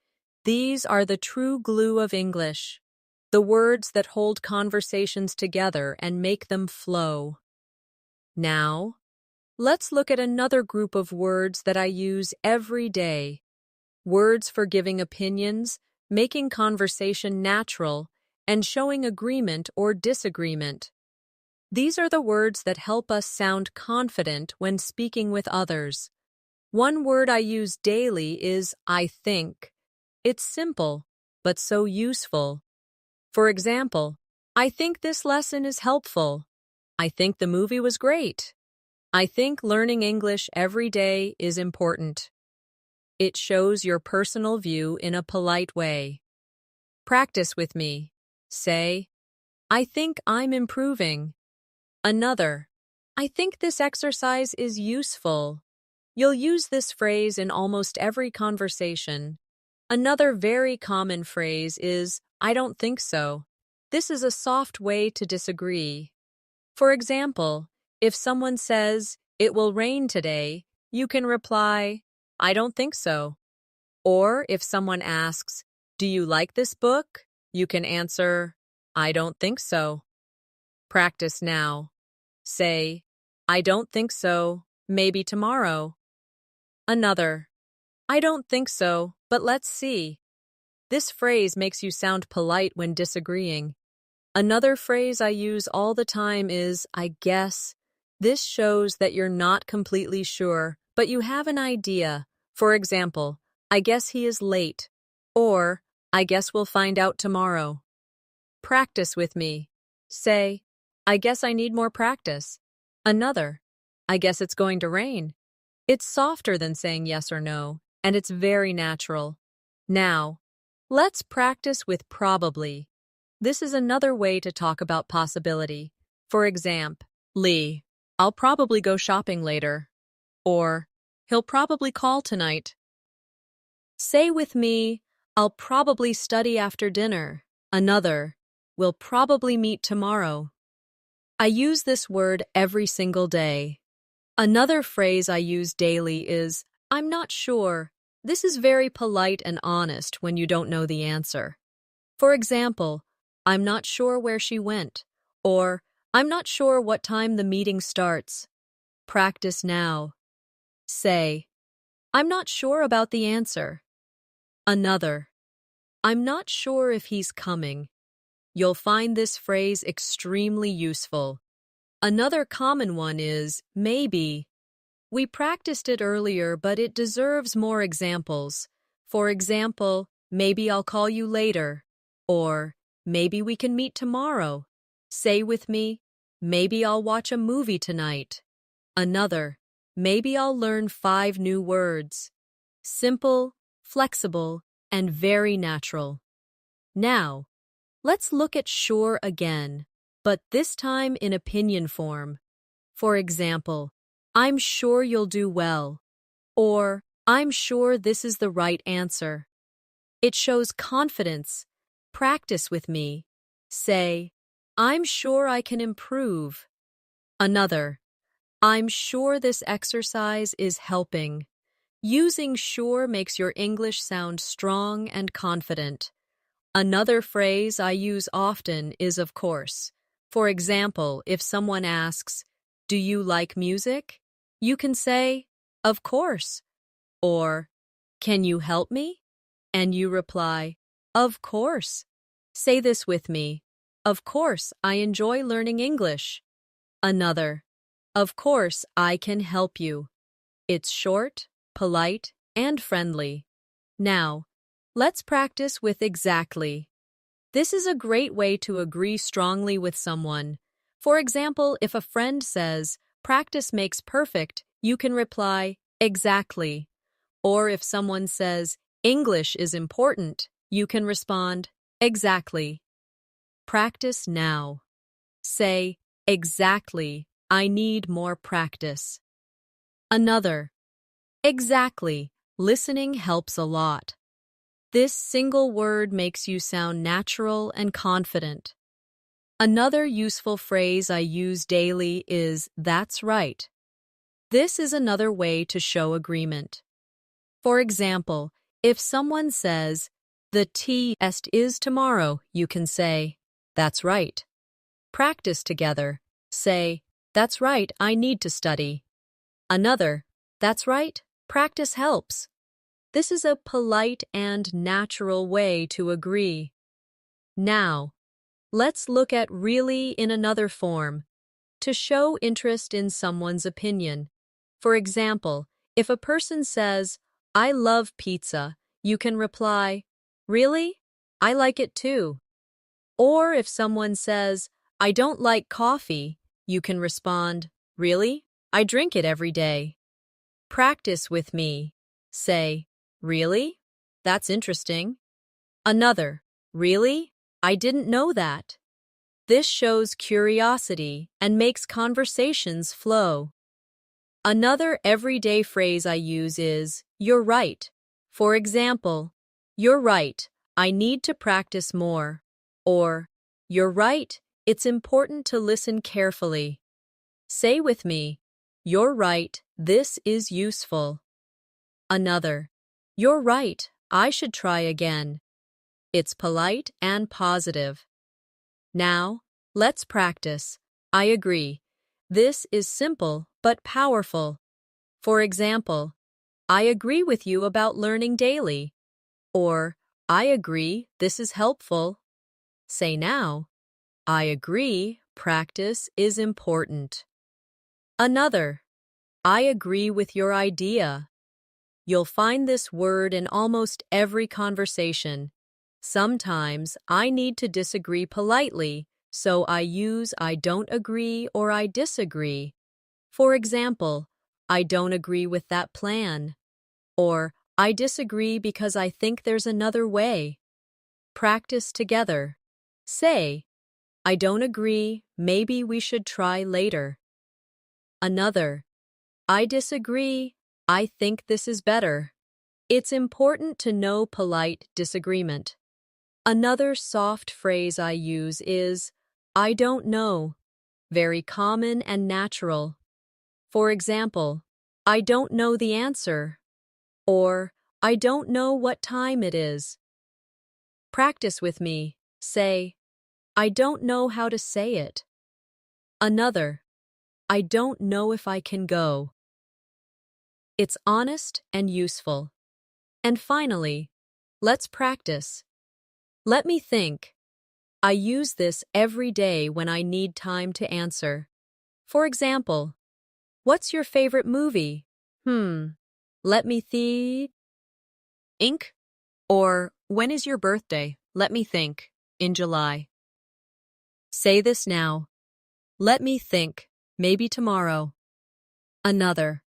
These are the true glue of English, the words that hold conversations together and make them flow. Now, let's look at another group of words that I use every day. Words for giving opinions, making conversation natural, and showing agreement or disagreement. These are the words that help us sound confident when speaking with others. One word I use daily is I think. It's simple, but so useful. For example, I think this lesson is helpful. I think the movie was great. I think learning English every day is important. It shows your personal view in a polite way. Practice with me. Say, I think I'm improving. Another, I think this exercise is useful. You'll use this phrase in almost every conversation. Another very common phrase is, I don't think so. This is a soft way to disagree. For example, if someone says, it will rain today, you can reply, I don't think so. Or if someone asks, do you like this book? You can answer, I don't think so. Practice now. Say, I don't think so, maybe tomorrow. Another, I don't think so, but let's see. This phrase makes you sound polite when disagreeing. Another phrase I use all the time is, I guess. This shows that you're not completely sure, but you have an idea. For example, I guess he is late. Or, I guess we'll find out tomorrow. Practice with me. Say, I guess I need more practice. Another, I guess it's going to rain. It's softer than saying yes or no, and it's very natural. Now, let's practice with probably. This is another way to talk about possibility. For example, Lee, I'll probably go shopping later. Or, he'll probably call tonight. Say with me, I'll probably study after dinner. Another, we'll probably meet tomorrow. I use this word every single day. Another phrase I use daily is, I'm not sure. This is very polite and honest when you don't know the answer. For example, I'm not sure where she went, or I'm not sure what time the meeting starts. Practice now. Say, I'm not sure about the answer. Another, I'm not sure if he's coming. You'll find this phrase extremely useful. Another common one is maybe. We practiced it earlier, but it deserves more examples. For example, maybe I'll call you later. Or, maybe we can meet tomorrow. Say with me, maybe I'll watch a movie tonight. Another, maybe I'll learn 5 new words. Simple, flexible, and very natural. Now, let's look at sure again, but this time in opinion form. For example, I'm sure you'll do well. Or, I'm sure this is the right answer. It shows confidence. Practice with me. Say, I'm sure I can improve. Another, I'm sure this exercise is helping. Using sure makes your English sound strong and confident. Another phrase I use often is of course. For example, if someone asks, do you like music? You can say, of course. Or, can you help me? And you reply, of course. Say this with me. Of course, I enjoy learning English. Another, of course, I can help you. It's short, polite, and friendly. Now, let's practice with exactly. This is a great way to agree strongly with someone. For example, if a friend says, practice makes perfect, you can reply, exactly. Or if someone says, English is important, you can respond, exactly. Practice now. Say, exactly, I need more practice. Another, exactly, listening helps a lot. This single word makes you sound natural and confident. Another useful phrase I use daily is, that's right. This is another way to show agreement. For example, if someone says, the test is tomorrow, you can say, that's right. Practice together. Say, that's right, I need to study. Another, that's right, practice helps. This is a polite and natural way to agree. Now, let's look at really in another form, to show interest in someone's opinion. For example, if a person says, I love pizza, you can reply, really? I like it too. Or if someone says, I don't like coffee, you can respond, really? I drink it every day. Practice with me. Say, really? That's interesting. Another, really? I didn't know that. This shows curiosity and makes conversations flow. Another everyday phrase I use is, you're right. For example, you're right, I need to practice more. Or, you're right, it's important to listen carefully. Say with me, you're right, this is useful. Another, you're right, I should try again. It's polite and positive. Now, let's practice. I agree. This is simple but powerful. For example, I agree with you about learning daily. Or, I agree, this is helpful. Say now, I agree, practice is important. Another, I agree with your idea. You'll find this word in almost every conversation. Sometimes I need to disagree politely, so I use I don't agree or I disagree. For example, I don't agree with that plan. Or, I disagree because I think there's another way. Practice together. Say, I don't agree, maybe we should try later. Another, I disagree, I think this is better. It's important to know polite disagreement. Another soft phrase I use is, I don't know. Very common and natural. For example, I don't know the answer. Or, I don't know what time it is. Practice with me. Say, I don't know how to say it. Another, I don't know if I can go. It's honest and useful. And finally, let's practice. Let me think. I use this every day when I need time to answer. For example, what's your favorite movie? Let me think. Ink? Or, when is your birthday? Let me think. In July. Say this now. Let me think. Maybe tomorrow. Another.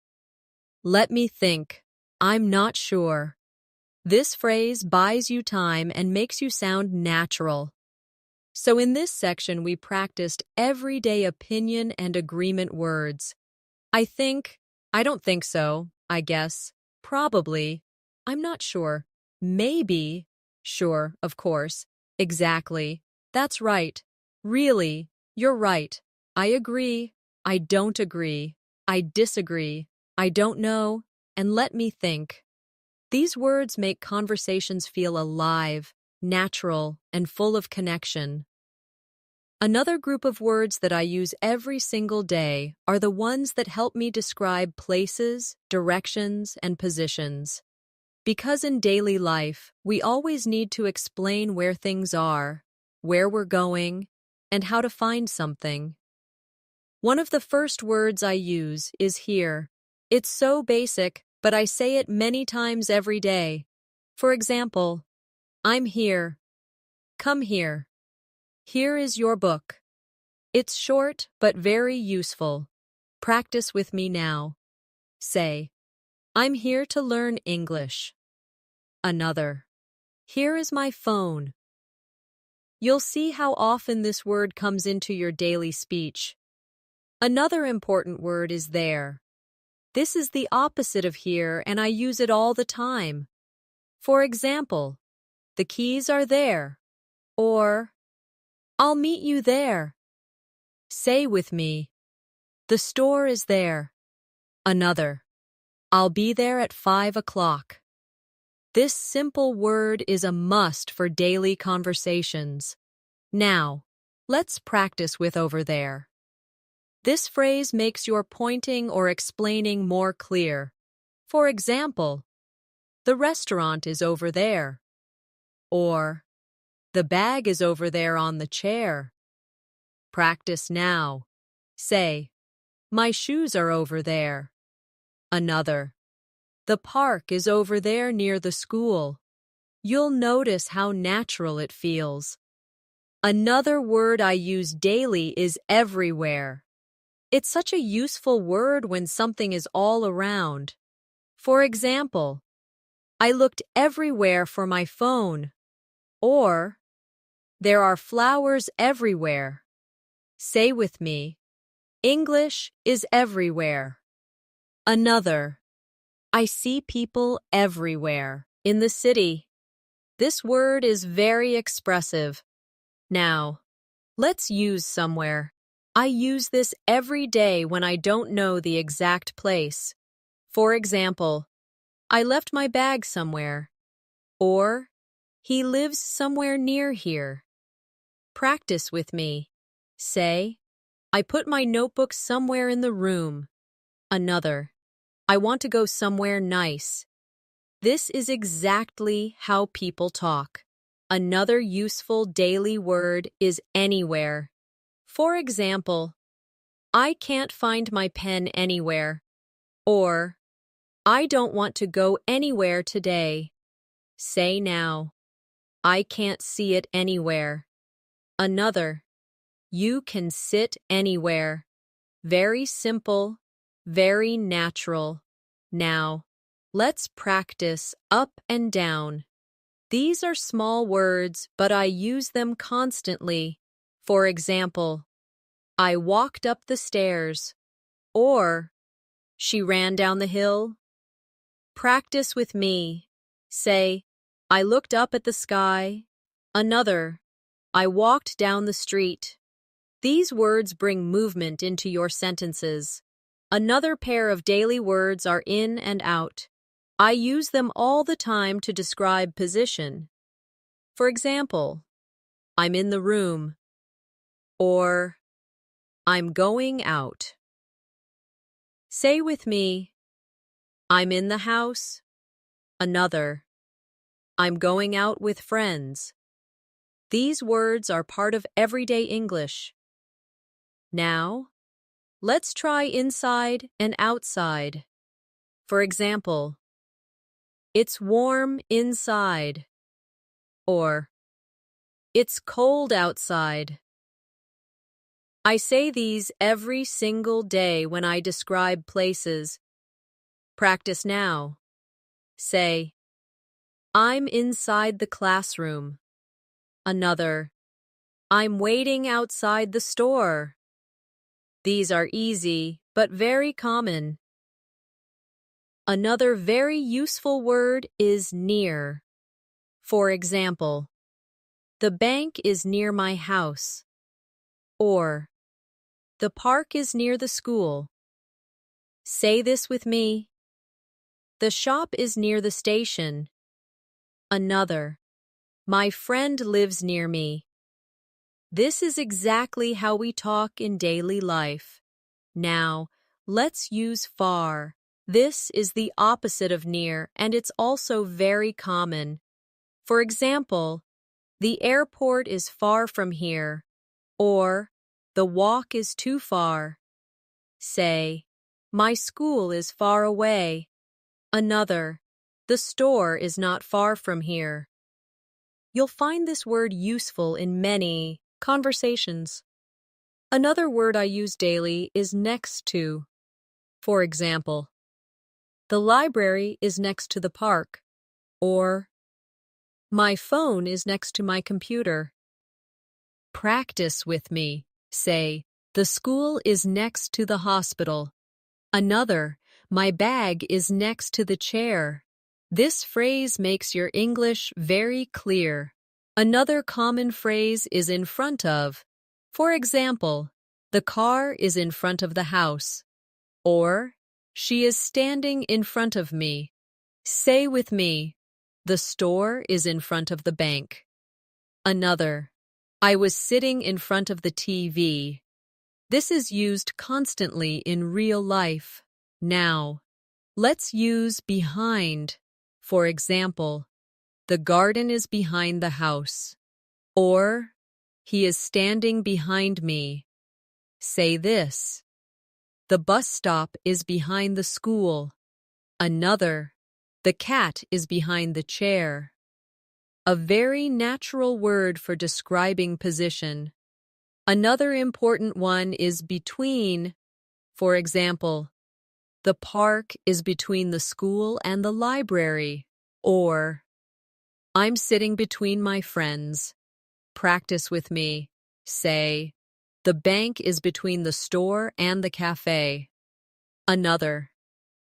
Let me think. I'm not sure. This phrase buys you time and makes you sound natural. So in this section, we practiced everyday opinion and agreement words. I think, I don't think so, I guess, probably, I'm not sure, maybe, sure, of course, exactly, that's right, really, you're right, I agree, I don't agree, I disagree, I don't know, and let me think. These words make conversations feel alive, natural, and full of connection. Another group of words that I use every single day are the ones that help me describe places, directions, and positions. Because in daily life, we always need to explain where things are, where we're going, and how to find something. One of the first words I use is here. It's so basic, but I say it many times every day. For example, I'm here. Come here. Here is your book. It's short but very useful. Practice with me now. Say, I'm here to learn English. Another. Here is my phone. You'll see how often this word comes into your daily speech. Another important word is there. This is the opposite of here, and I use it all the time. For example, the keys are there, or I'll meet you there. Say with me, the store is there. Another, I'll be there at 5 o'clock. This simple word is a must for daily conversations. Now, let's practice with over there. This phrase makes your pointing or explaining more clear. For example, the restaurant is over there. Or, the bag is over there on the chair. Practice now. Say, my shoes are over there. Another, the park is over there near the school. You'll notice how natural it feels. Another word I use daily is everywhere. It's such a useful word when something is all around. For example, I looked everywhere for my phone. Or, there are flowers everywhere. Say with me, English is everywhere. Another, I see people everywhere. In the city. This word is very expressive. Now, let's use somewhere. I use this every day when I don't know the exact place. For example, I left my bag somewhere. Or, he lives somewhere near here. Practice with me. Say, I put my notebook somewhere in the room. Another, I want to go somewhere nice. This is exactly how people talk. Another useful daily word is anywhere. For example, I can't find my pen anywhere. Or, I don't want to go anywhere today. Say now, I can't see it anywhere. Another, you can sit anywhere. Very simple, very natural. Now, let's practice up and down. These are small words, but I use them constantly. For example, I walked up the stairs. Or, she ran down the hill. Practice with me. Say, I looked up at the sky. Another, I walked down the street. These words bring movement into your sentences. Another pair of daily words are in and out. I use them all the time to describe position. For example, I'm in the room. Or, I'm going out. Say with me, I'm in the house. Another, I'm going out with friends. These words are part of everyday English. Now, let's try inside and outside. For example, it's warm inside. Or, it's cold outside. I say these every single day when I describe places. Practice now. Say, I'm inside the classroom. Another, I'm waiting outside the store. These are easy, but very common. Another very useful word is near. For example, the bank is near my house. Or, the park is near the school. Say this with me. The shop is near the station. Another, my friend lives near me. This is exactly how we talk in daily life. Now, let's use far. This is the opposite of near, and it's also very common. For example, the airport is far from here. Or, the walk is too far. Say, my school is far away. Another, the store is not far from here. You'll find this word useful in many conversations. Another word I use daily is next to. For example, the library is next to the park. Or, My phone is next to my computer. Practice with me. Say, the school is next to the hospital. Another, my bag is next to the chair. This phrase makes your English very clear. Another common phrase is in front of. For example, the car is in front of the house. Or, she is standing in front of me. Say with me, the store is in front of the bank. Another, I was sitting in front of the TV. This is used constantly in real life. Now, let's use behind. For example, the garden is behind the house. Or, he is standing behind me. Say this. The bus stop is behind the school. Another, the cat is behind the chair. A very natural word for describing position. Another important one is between. For example, the park is between the school and the library. Or, I'm sitting between my friends. Practice with me. Say, the bank is between the store and the cafe. Another,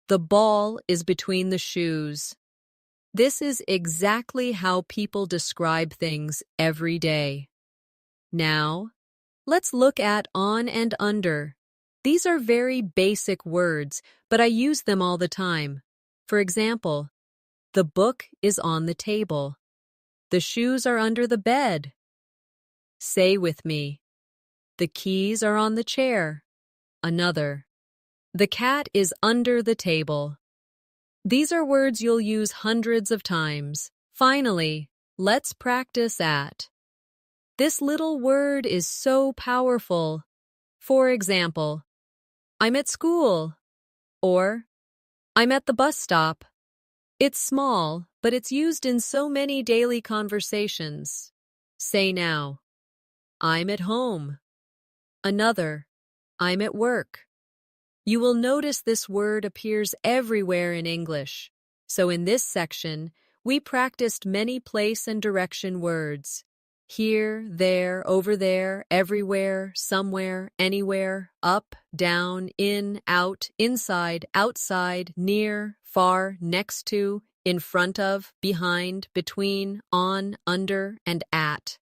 the ball is between the shoes. This is exactly how people describe things every day. Now, let's look at on and under. These are very basic words, but I use them all the time. For example, the book is on the table. The shoes are under the bed. Say with me, the keys are on the chair. Another, the cat is under the table. These are words you'll use hundreds of times. Finally, let's practice at. This little word is so powerful. For example, I'm at school, or I'm at the bus stop. It's small, but it's used in so many daily conversations. Say now, I'm at home. Another, I'm at work. You will notice this word appears everywhere in English. So in this section, we practiced many place and direction words. Here, there, over there, everywhere, somewhere, anywhere, up, down, in, out, inside, outside, near, far, next to, in front of, behind, between, on, under, and at.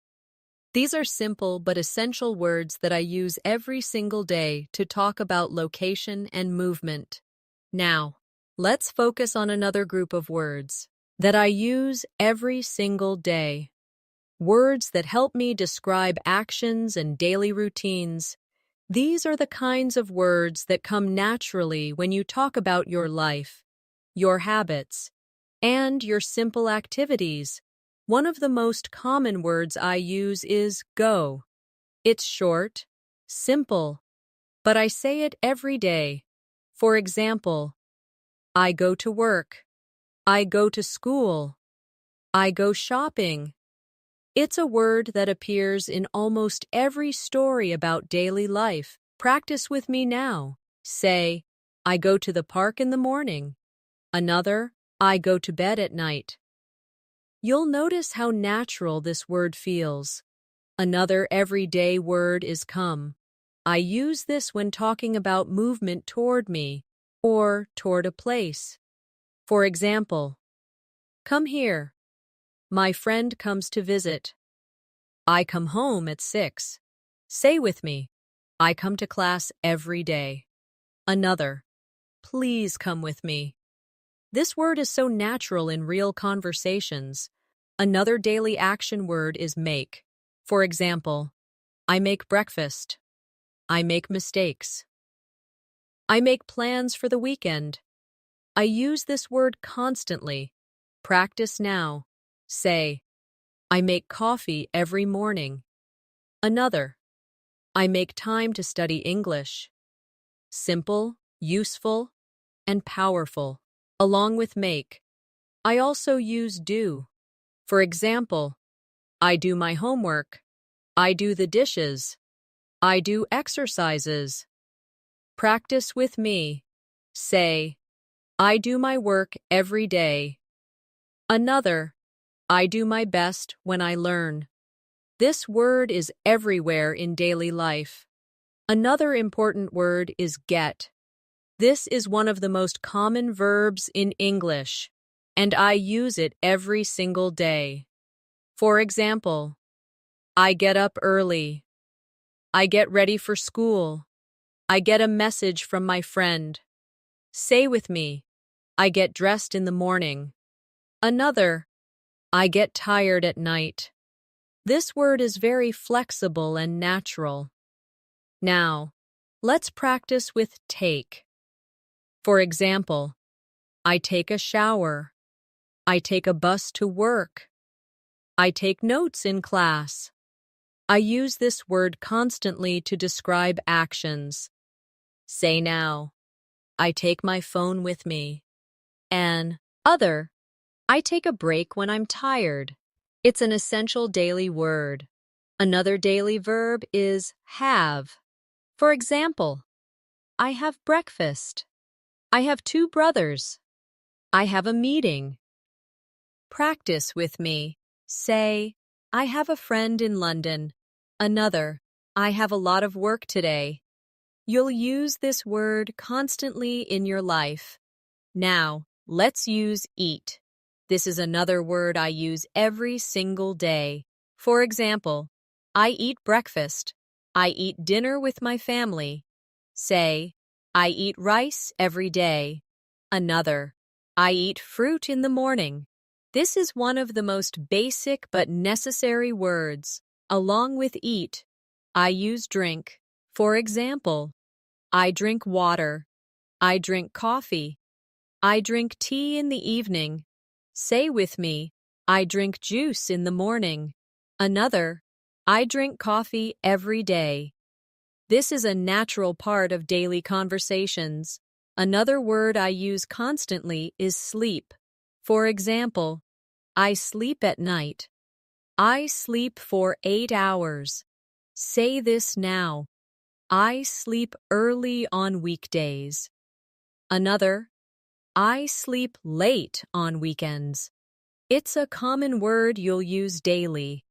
These are simple but essential words that I use every single day to talk about location and movement. Now, let's focus on another group of words that I use every single day. Words that help me describe actions and daily routines. These are the kinds of words that come naturally when you talk about your life, your habits, and your simple activities. One of the most common words I use is go. It's short, simple, but I say it every day. For example, I go to work. I go to school. I go shopping. It's a word that appears in almost every story about daily life. Practice with me now. Say, I go to the park in the morning. Another, I go to bed at night. You'll notice how natural this word feels. Another everyday word is come. I use this when talking about movement toward me or toward a place. For example, come here. My friend comes to visit. I come home at 6. Say with me, I come to class every day. Another, please come with me. This word is so natural in real conversations. Another daily action word is make. For example, I make breakfast. I make mistakes. I make plans for the weekend. I use this word constantly. Practice now. Say, I make coffee every morning. Another, I make time to study English. Simple, useful, and powerful. Along with make, I also use do. For example, I do my homework. I do the dishes. I do exercises. Practice with me. Say, I do my work every day. Another, I do my best when I learn. This word is everywhere in daily life. Another important word is get. This is one of the most common verbs in English, and I use it every single day. For example, I get up early. I get ready for school. I get a message from my friend. Say with me, I get dressed in the morning. Another, I get tired at night. This word is very flexible and natural. Now, let's practice with take. For example, I take a shower. I take a bus to work. I take notes in class. I use this word constantly to describe actions. Say now, I take my phone with me. And other, I take a break when I'm tired. It's an essential daily word. Another daily verb is have. For example, I have breakfast. I have 2 brothers. I have a meeting. Practice with me. Say, I have a friend in London. Another, I have a lot of work today. You'll use this word constantly in your life. Now, let's use eat. This is another word I use every single day. For example, I eat breakfast. I eat dinner with my family. Say, I eat rice every day. Another, I eat fruit in the morning. This is one of the most basic but necessary words. Along with eat, I use drink. For example, I drink water. I drink coffee. I drink tea in the evening. Say with me, I drink juice in the morning. Another, I drink coffee every day. This is a natural part of daily conversations. Another word I use constantly is sleep. For example, I sleep at night. I sleep for 8 hours. Say this now. I sleep early on weekdays. Another, I sleep late on weekends. It's a common word you'll use daily.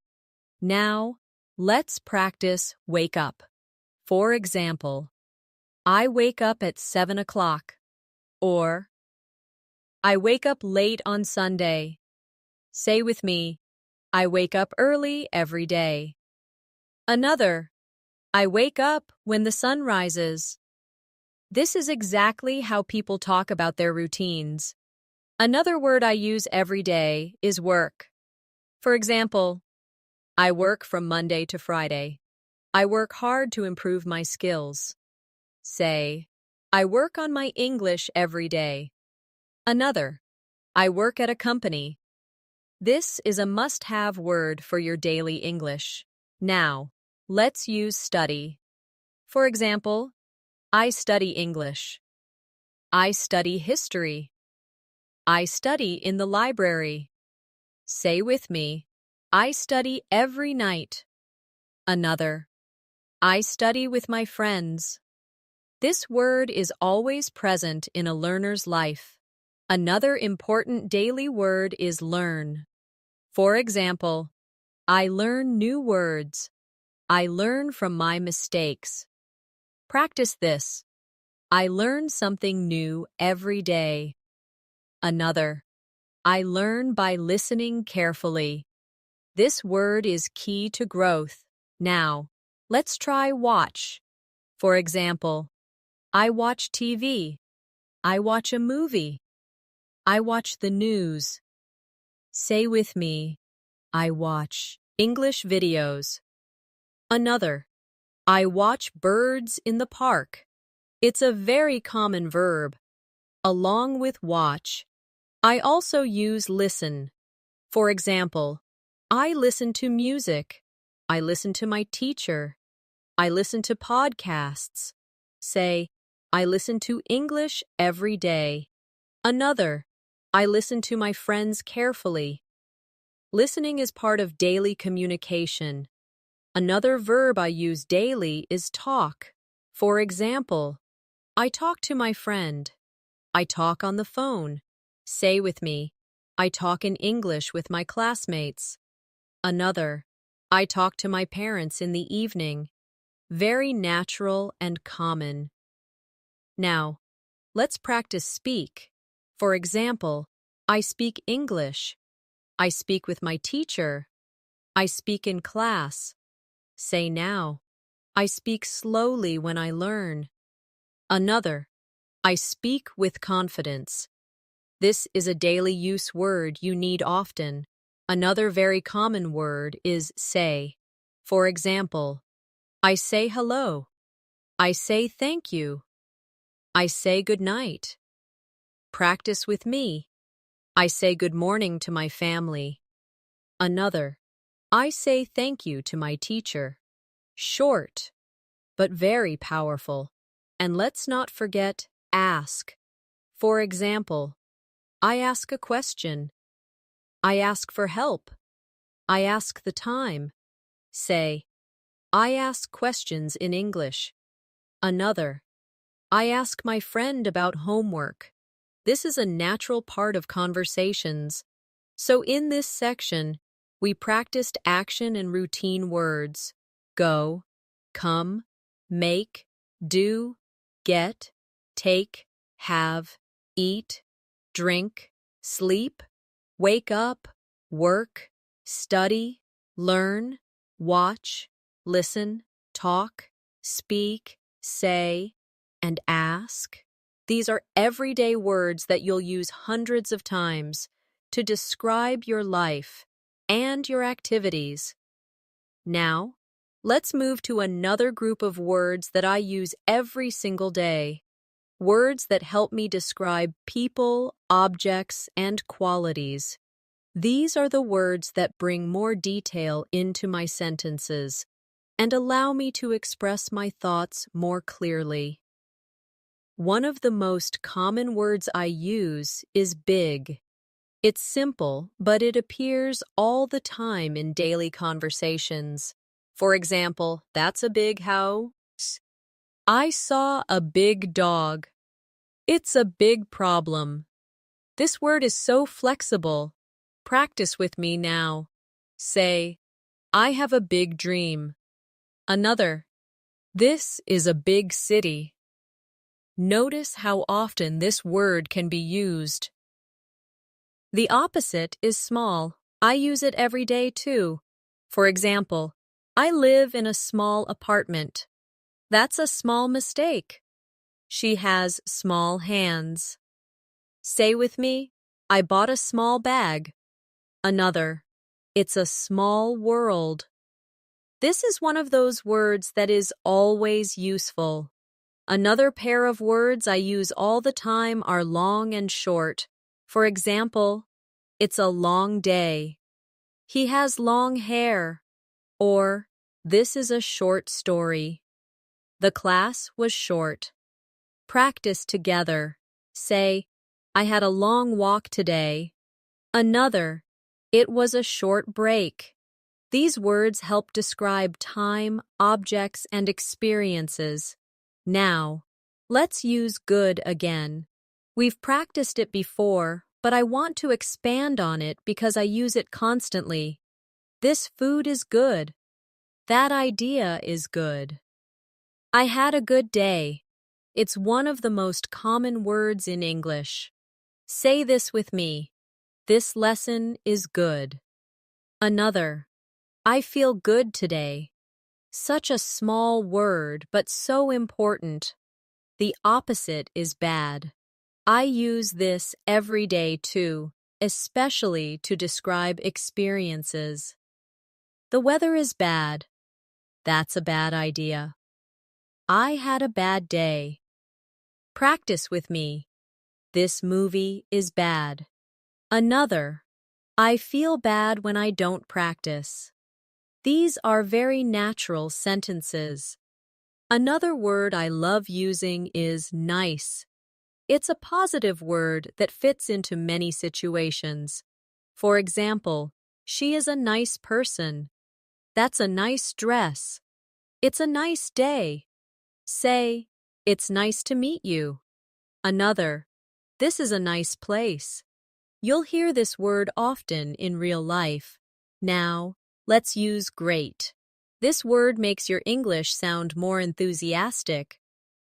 Now, let's practice wake up. For example, I wake up at 7 o'clock. Or, I wake up late on Sunday. Say with me, I wake up early every day. Another, I wake up when the sun rises. This is exactly how people talk about their routines. Another word I use every day is work. For example, I work from Monday to Friday. I work hard to improve my skills. Say, I work on my English every day. Another, I work at a company. This is a must-have word for your daily English. Now, let's use study. For example, I study English. I study history. I study in the library. Say with me, I study every night. Another, I study with my friends. This word is always present in a learner's life. Another important daily word is learn. For example, I learn new words. I learn from my mistakes. Practice this. I learn something new every day. Another, I learn by listening carefully. This word is key to growth. Now, let's try watch. For example, I watch TV. I watch a movie. I watch the news. Say with me, I watch English videos. Another, I watch birds in the park. It's a very common verb. Along with watch, I also use listen. For example, I listen to music. I listen to my teacher. I listen to podcasts. Say, I listen to English every day. Another, I listen to my friends carefully. Listening is part of daily communication. Another verb I use daily is talk. For example, I talk to my friend. I talk on the phone. Say with me, I talk in English with my classmates. Another, I talk to my parents in the evening. Very natural and common. Now, let's practice speak. For example, I speak English. I speak with my teacher. I speak in class. Say now. I speak slowly when I learn. Another, I speak with confidence. This is a daily use word you need often. Another very common word is say. For example, I say hello. I say thank you. I say good night. Practice with me. I say good morning to my family. Another, I say thank you to my teacher. Short, but very powerful. And let's not forget ask. For example, I ask a question. I ask for help. I ask the time. Say, I ask questions in English. Another, I ask my friend about homework. This is a natural part of conversations. So in this section, we practiced action and routine words. Go, come, make, do, get, take, have, eat, drink, sleep, wake up, work, study, learn, watch, listen, talk, speak, say, and ask. These are everyday words that you'll use hundreds of times to describe your life and your activities. Now, let's move to another group of words that I use every single day. Words that help me describe people, objects, and qualities. These are the words that bring more detail into my sentences and allow me to express my thoughts more clearly. One of the most common words I use is big. It's simple, but it appears all the time in daily conversations. For example, that's a big house. I saw a big dog. It's a big problem. This word is so flexible. Practice with me now. Say, I have a big dream. Another, this is a big city. Notice how often this word can be used. The opposite is small. I use it every day too. For example, I live in a small apartment. That's a small mistake. She has small hands. Say with me, I bought a small bag. Another, it's a small world. This is one of those words that is always useful. Another pair of words I use all the time are long and short. For example, it's a long day. He has long hair. Or, this is a short story. The class was short. Practice together. Say, I had a long walk today. Another, it was a short break. These words help describe time, objects, and experiences. Now, let's use good again. We've practiced it before, but I want to expand on it because I use it constantly. This food is good. That idea is good. I had a good day. It's one of the most common words in English. Say this with me. This lesson is good. Another, I feel good today. Such a small word, but so important. The opposite is bad. I use this every day too, especially to describe experiences. The weather is bad. That's a bad idea. I had a bad day. Practice with me. This movie is bad. Another, I feel bad when I don't practice. These are very natural sentences. Another word I love using is nice. It's a positive word that fits into many situations. For example, she is a nice person. That's a nice dress. It's a nice day. Say, it's nice to meet you. Another, this is a nice place. You'll hear this word often in real life. Now, let's use great. This word makes your English sound more enthusiastic.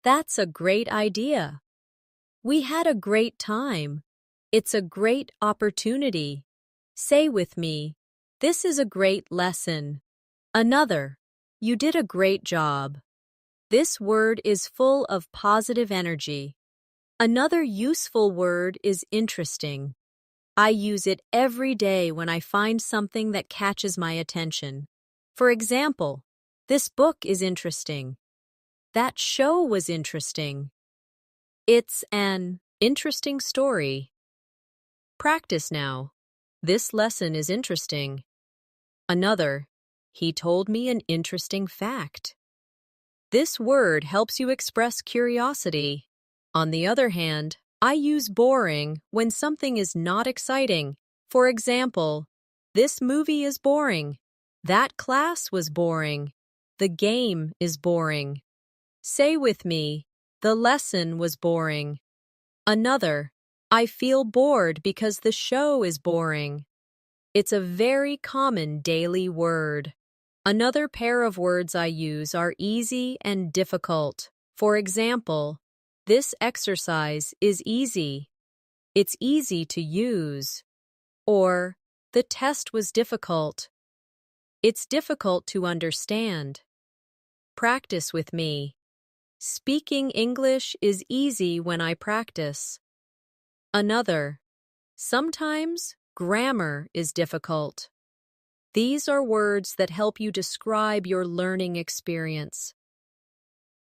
That's a great idea. We had a great time. It's a great opportunity. Say with me, this is a great lesson. Another, you did a great job. This word is full of positive energy. Another useful word is interesting. I use it every day when I find something that catches my attention. For example, this book is interesting. That show was interesting. It's an interesting story. Practice now. This lesson is interesting. Another, he told me an interesting fact. This word helps you express curiosity. On the other hand, I use boring when something is not exciting. For example, this movie is boring. That class was boring. The game is boring. Say with me, the lesson was boring. Another, I feel bored because the show is boring. It's a very common daily word. Another pair of words I use are easy and difficult. For example, this exercise is easy. It's easy to use. Or, the test was difficult. It's difficult to understand. Practice with me. Speaking English is easy when I practice. Another, sometimes grammar is difficult. These are words that help you describe your learning experience.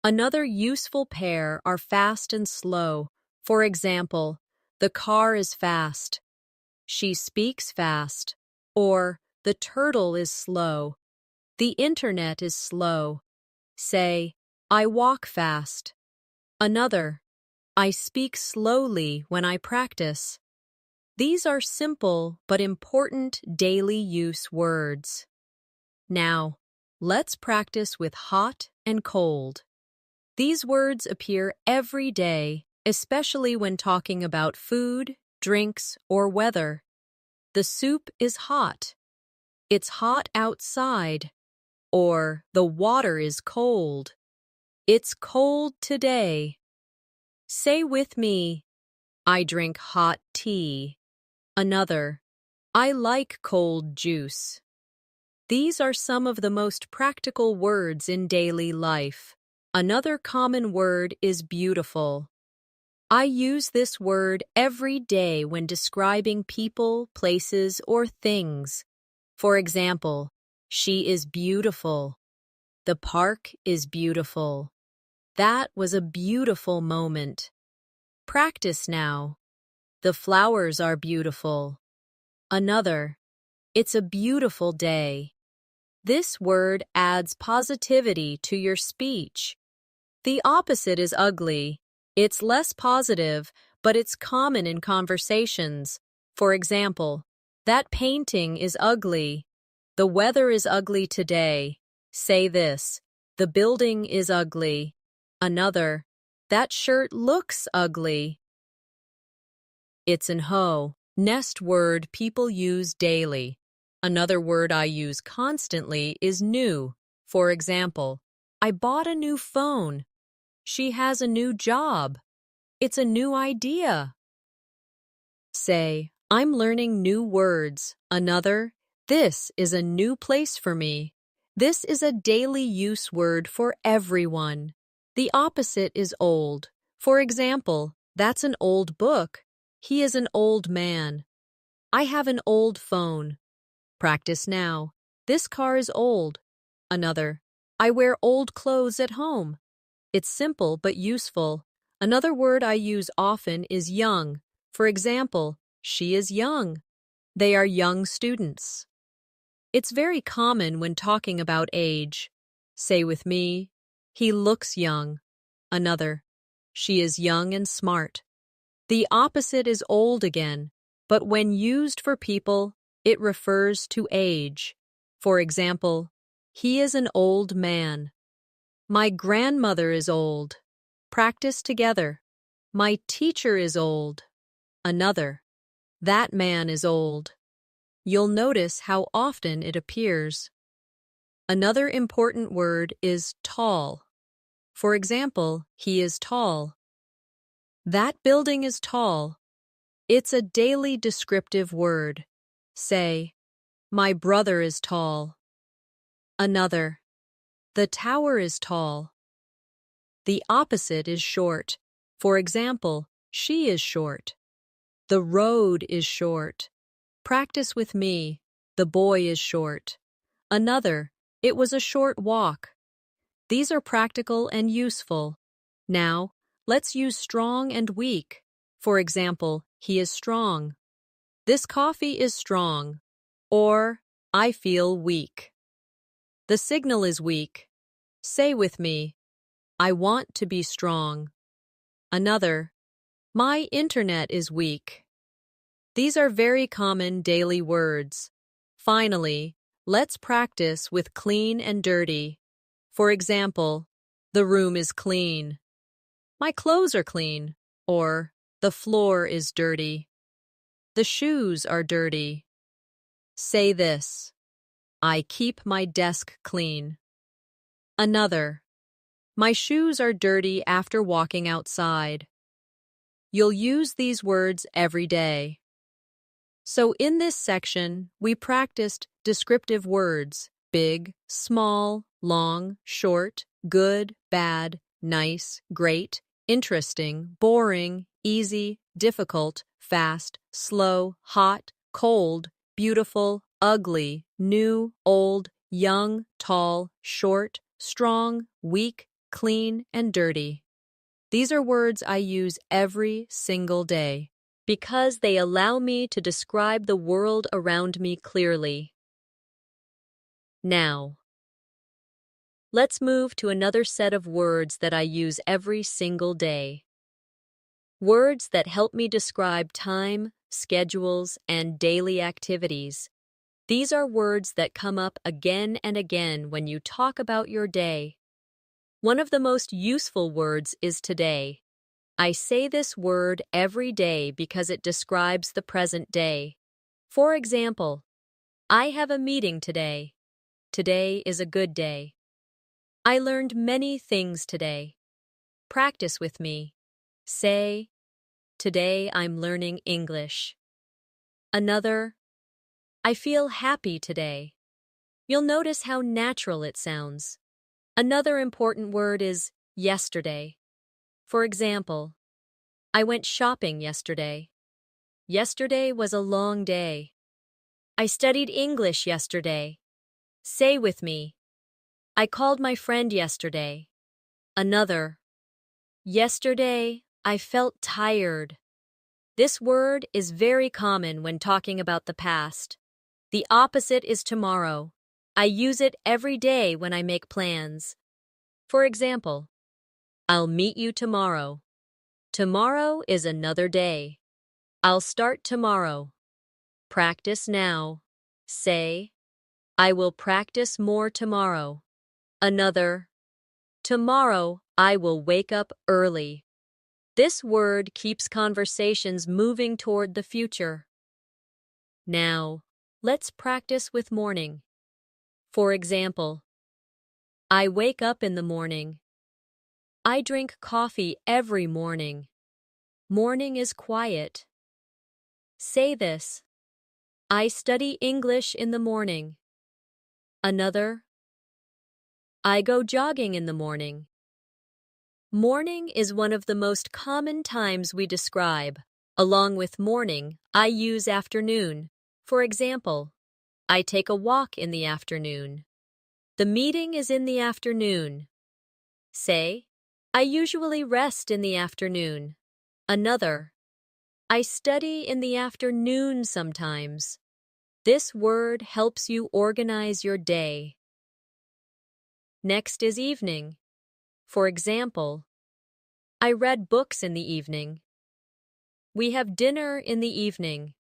Another useful pair are fast and slow. For example, the car is fast. She speaks fast. Or, the turtle is slow. The internet is slow. Say, I walk fast. Another, I speak slowly when I practice. These are simple but important daily use words. Now, let's practice with hot and cold. These words appear every day, especially when talking about food, drinks, or weather. The soup is hot. It's hot outside. Or the water is cold. It's cold today. Say with me, I drink hot tea. Another, I like cold juice. These are some of the most practical words in daily life. Another common word is beautiful. I use this word every day when describing people, places, or things. For example, she is beautiful. The park is beautiful. That was a beautiful moment. Practice now. The flowers are beautiful. Another, it's a beautiful day. This word adds positivity to your speech. The opposite is ugly. It's less positive, but it's common in conversations. For example, that painting is ugly. The weather is ugly today. Say this, the building is ugly. Another, that shirt looks ugly. It's an ho. Nest word people use daily. Another word I use constantly is new. For example, I bought a new phone. She has a new job. It's a new idea. Say, I'm learning new words. Another, this is a new place for me. This is a daily use word for everyone. The opposite is old. For example, that's an old book. He is an old man. I have an old phone. Practice now. This car is old. Another, I wear old clothes at home. It's simple but useful. Another word I use often is young. For example, she is young. They are young students. It's very common when talking about age. Say with me, he looks young. Another, she is young and smart. The opposite is old again, but when used for people, it refers to age. For example, he is an old man. My grandmother is old. Practice together. My teacher is old. Another, That man is old. You'll notice how often it appears. Another important word is tall. For example, he is tall. That building is tall. It's a daily descriptive word. Say, my brother is tall. Another, the tower is tall. The opposite is short. For example, she is short. The road is short. Practice with me. The boy is short. Another, it was a short walk. These are practical and useful. Now, let's use strong and weak. For example, he is strong. This coffee is strong. Or, I feel weak. The signal is weak. Say with me, I want to be strong. Another, my internet is weak. These are very common daily words. Finally, let's practice with clean and dirty. For example, the room is clean. My clothes are clean. Or, the floor is dirty. The shoes are dirty. Say this, I keep my desk clean. Another, my shoes are dirty after walking outside. You'll use these words every day. So in this section, we practiced descriptive words: big, small, long, short, good, bad, nice, great, interesting, boring, easy, difficult, fast, slow, hot, cold, beautiful, ugly, new, old, young, tall, short, strong, weak, clean, and dirty. These are words I use every single day because they allow me to describe the world around me clearly. Now, let's move to another set of words that I use every single day. Words that help me describe time, schedules, and daily activities. These are words that come up again and again when you talk about your day. One of the most useful words is today. I say this word every day because it describes the present day. For example, I have a meeting today. Today is a good day. I learned many things today. Practice with me. Say, today I'm learning English. Another, I feel happy today. You'll notice how natural it sounds. Another important word is yesterday. For example, I went shopping yesterday. Yesterday was a long day. I studied English yesterday. Say with me, I called my friend yesterday. Another, yesterday I felt tired. This word is very common when talking about the past. The opposite is tomorrow. I use it every day when I make plans. For example, I'll meet you tomorrow. Tomorrow is another day. I'll start tomorrow. Practice now. Say, I will practice more tomorrow. Another, tomorrow I will wake up early. This word keeps conversations moving toward the future. Now, let's practice with morning. For example, I wake up in the morning. I drink coffee every morning. Morning is quiet. Say this, I study English in the morning. Another, I go jogging in the morning. Morning is one of the most common times we describe. Along with morning, I use afternoon. For example, I take a walk in the afternoon. The meeting is in the afternoon. Say, I usually rest in the afternoon. Another, I study in the afternoon sometimes. This word helps you organize your day. Next is evening. For example, I read books in the evening. We have dinner in the evening.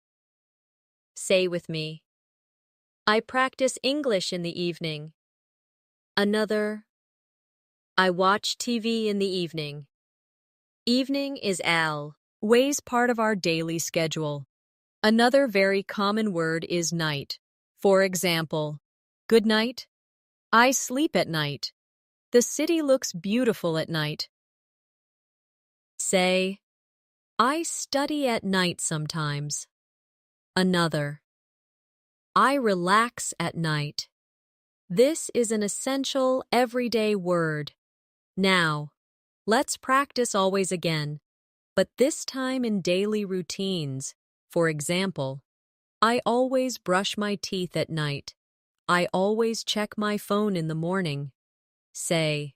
Say with me, I practice English in the evening. Another, I watch TV in the evening. Evening is always part of our daily schedule. Another very common word is night. For example, good night. I sleep at night. The city looks beautiful at night. Say, I study at night sometimes. Another, I relax at night. This is an essential, everyday word. Now, let's practice always again, but this time in daily routines. For example, I always brush my teeth at night. I always check my phone in the morning. Say,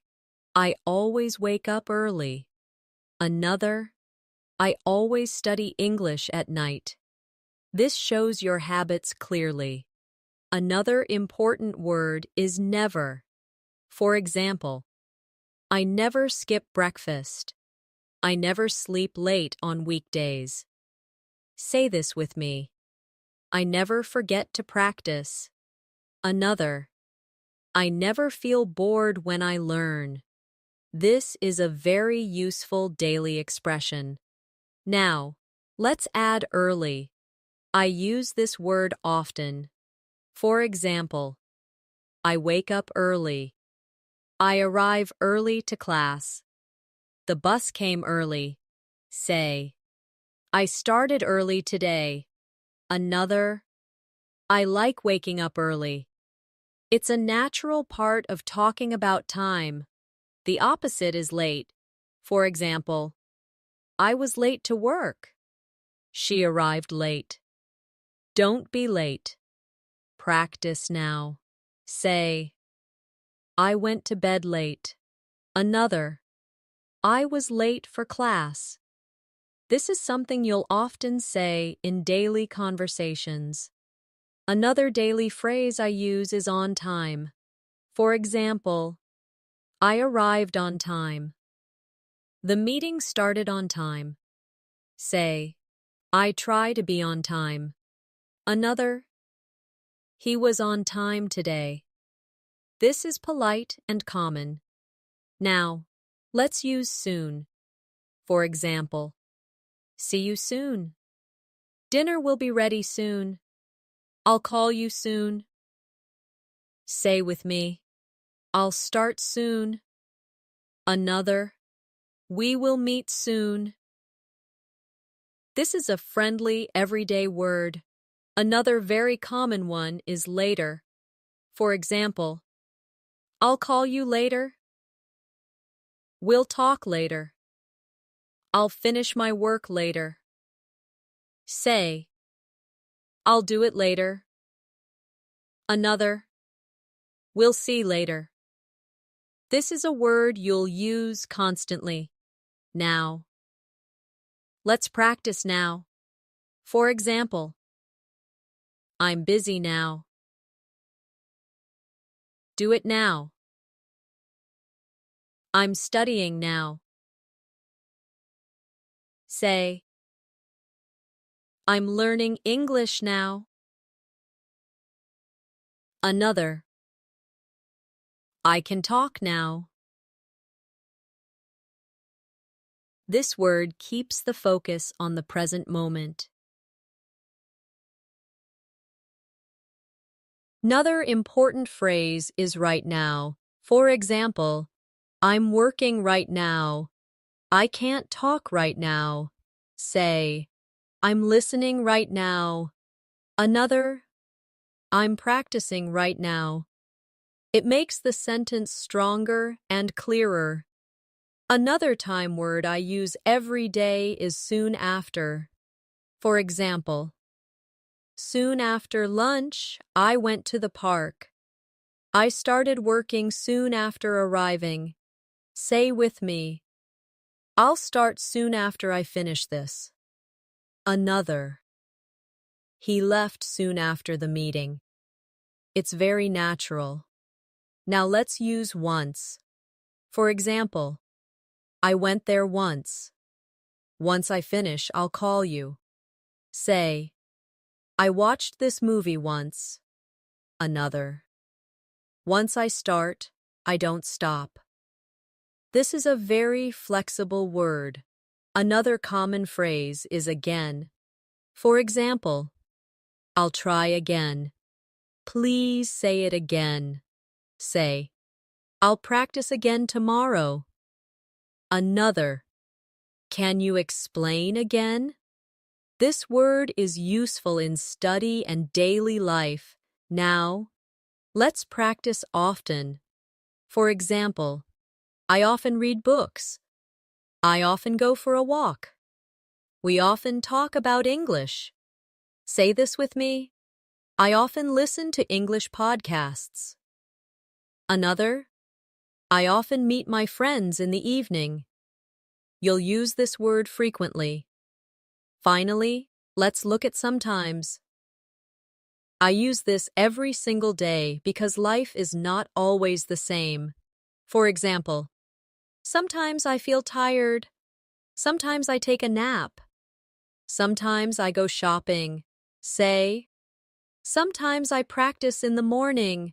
I always wake up early. Another, I always study English at night. This shows your habits clearly. Another important word is never. For example, I never skip breakfast. I never sleep late on weekdays. Say this with me. I never forget to practice. Another, I never feel bored when I learn. This is a very useful daily expression. Now, let's add early. I use this word often. For example, I wake up early. I arrive early to class. The bus came early. Say, I started early today. Another, I like waking up early. It's a natural part of talking about time. The opposite is late. For example, I was late to work. She arrived late. Don't be late. Practice now. Say, I went to bed late. Another, I was late for class. This is something you'll often say in daily conversations. Another daily phrase I use is on time. For example, I arrived on time. The meeting started on time. Say, I try to be on time. Another, he was on time today. This is polite and common. Now, let's use soon. For example, see you soon. Dinner will be ready soon. I'll call you soon. Say with me, I'll start soon. Another, we will meet soon. This is a friendly, everyday word. Another very common one is later. For example, I'll call you later. We'll talk later. I'll finish my work later. Say, I'll do it later. Another, we'll see later. This is a word you'll use constantly. Now. Let's practice now. For example, I'm busy now. Do it now. I'm studying now. Say, I'm learning English now. Another, I can talk now. This word keeps the focus on the present moment. Another important phrase is right now. For example, I'm working right now. I can't talk right now. Say, I'm listening right now. Another, I'm practicing right now. It makes the sentence stronger and clearer. Another time word I use every day is soon after. For example, soon after lunch, I went to the park. I started working soon after arriving. Say with me, I'll start soon after I finish this. Another, he left soon after the meeting. It's very natural. Now let's use once. For example, I went there once. Once I finish, I'll call you. Say, I watched this movie once. Another, once I start, I don't stop. This is a very flexible word. Another common phrase is again. For example, I'll try again. Please say it again. Say, I'll practice again tomorrow. Another, can you explain again? This word is useful in study and daily life. Now, let's practice often. For example, I often read books. I often go for a walk. We often talk about English. Say this with me. I often listen to English podcasts. Another, I often meet my friends in the evening. You'll use this word frequently. Finally, let's look at sometimes. I use this every single day because life is not always the same. For example, sometimes I feel tired. Sometimes I take a nap. Sometimes I go shopping. Say, sometimes I practice in the morning.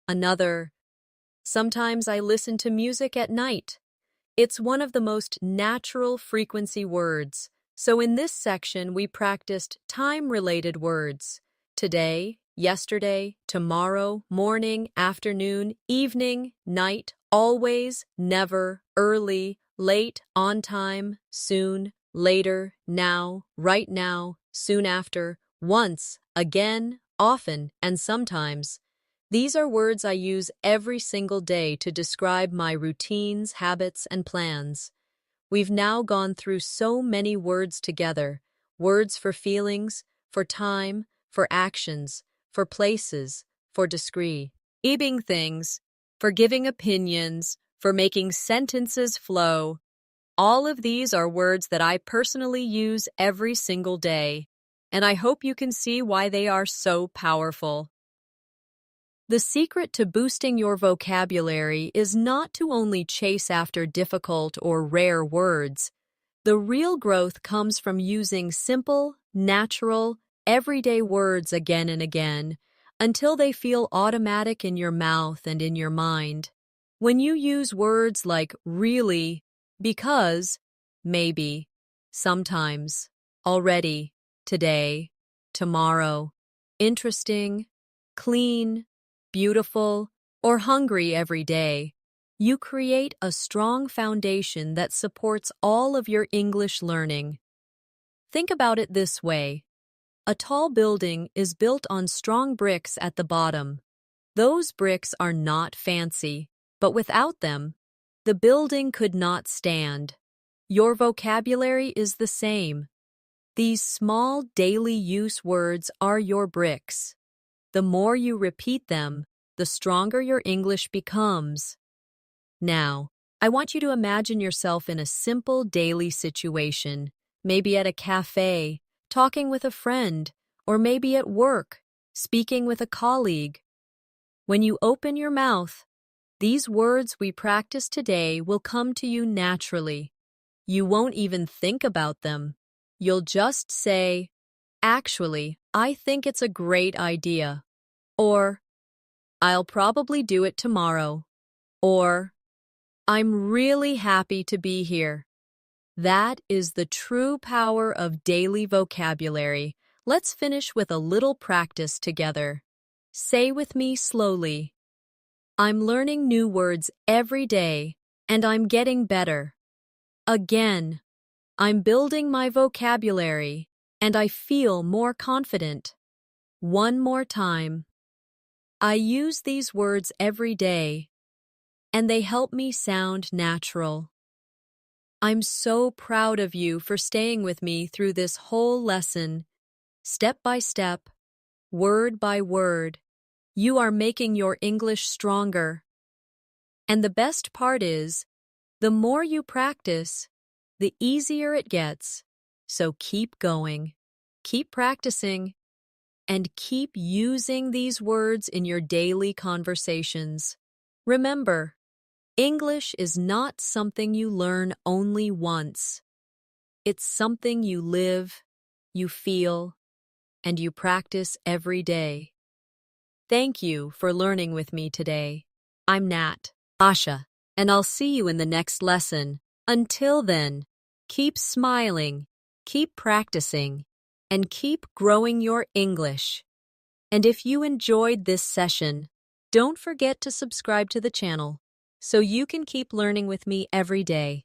Another, sometimes I listen to music at night. It's one of the most natural frequency words. So in this section, we practiced time-related words. Today, yesterday, tomorrow, morning, afternoon, evening, night, always, never, early, late, on time, soon, later, now, right now, soon after, once, again, often, and sometimes. These are words I use every single day to describe my routines, habits, and plans. We've now gone through so many words together, words for feelings, for time, for actions, for places, for describing things, for giving opinions, for making sentences flow. All of these are words that I personally use every single day, and I hope you can see why they are so powerful. The secret to boosting your vocabulary is not to only chase after difficult or rare words. The real growth comes from using simple, natural, everyday words again and again until they feel automatic in your mouth and in your mind. When you use words like really, because, maybe, sometimes, already, today, tomorrow, interesting, clean, beautiful, or hungry every day, you create a strong foundation that supports all of your English learning. Think about it this way. A tall building is built on strong bricks at the bottom. Those bricks are not fancy, but without them, the building could not stand. Your vocabulary is the same. These small daily use words are your bricks. The more you repeat them, the stronger your English becomes. Now, I want you to imagine yourself in a simple daily situation, maybe at a cafe, talking with a friend, or maybe at work, speaking with a colleague. When you open your mouth, these words we practice today will come to you naturally. You won't even think about them. You'll just say, "Actually, I think it's a great idea," or "I'll probably do it tomorrow," or "I'm really happy to be here." That is the true power of daily vocabulary. Let's finish with a little practice together. Say with me slowly. I'm learning new words every day, and I'm getting better. Again, I'm building my vocabulary, and I feel more confident. One more time. I use these words every day, and they help me sound natural. I'm so proud of you for staying with me through this whole lesson. Step by step, word by word, you are making your English stronger. And the best part is, the more you practice, the easier it gets. So keep going, keep practicing, and keep using these words in your daily conversations. Remember, English is not something you learn only once. It's something you live, you feel, and you practice every day. Thank you for learning with me today. I'm Nat, Asha, and I'll see you in the next lesson. Until then, keep smiling, keep practicing, and keep growing your English. And if you enjoyed this session, don't forget to subscribe to the channel so you can keep learning with me every day.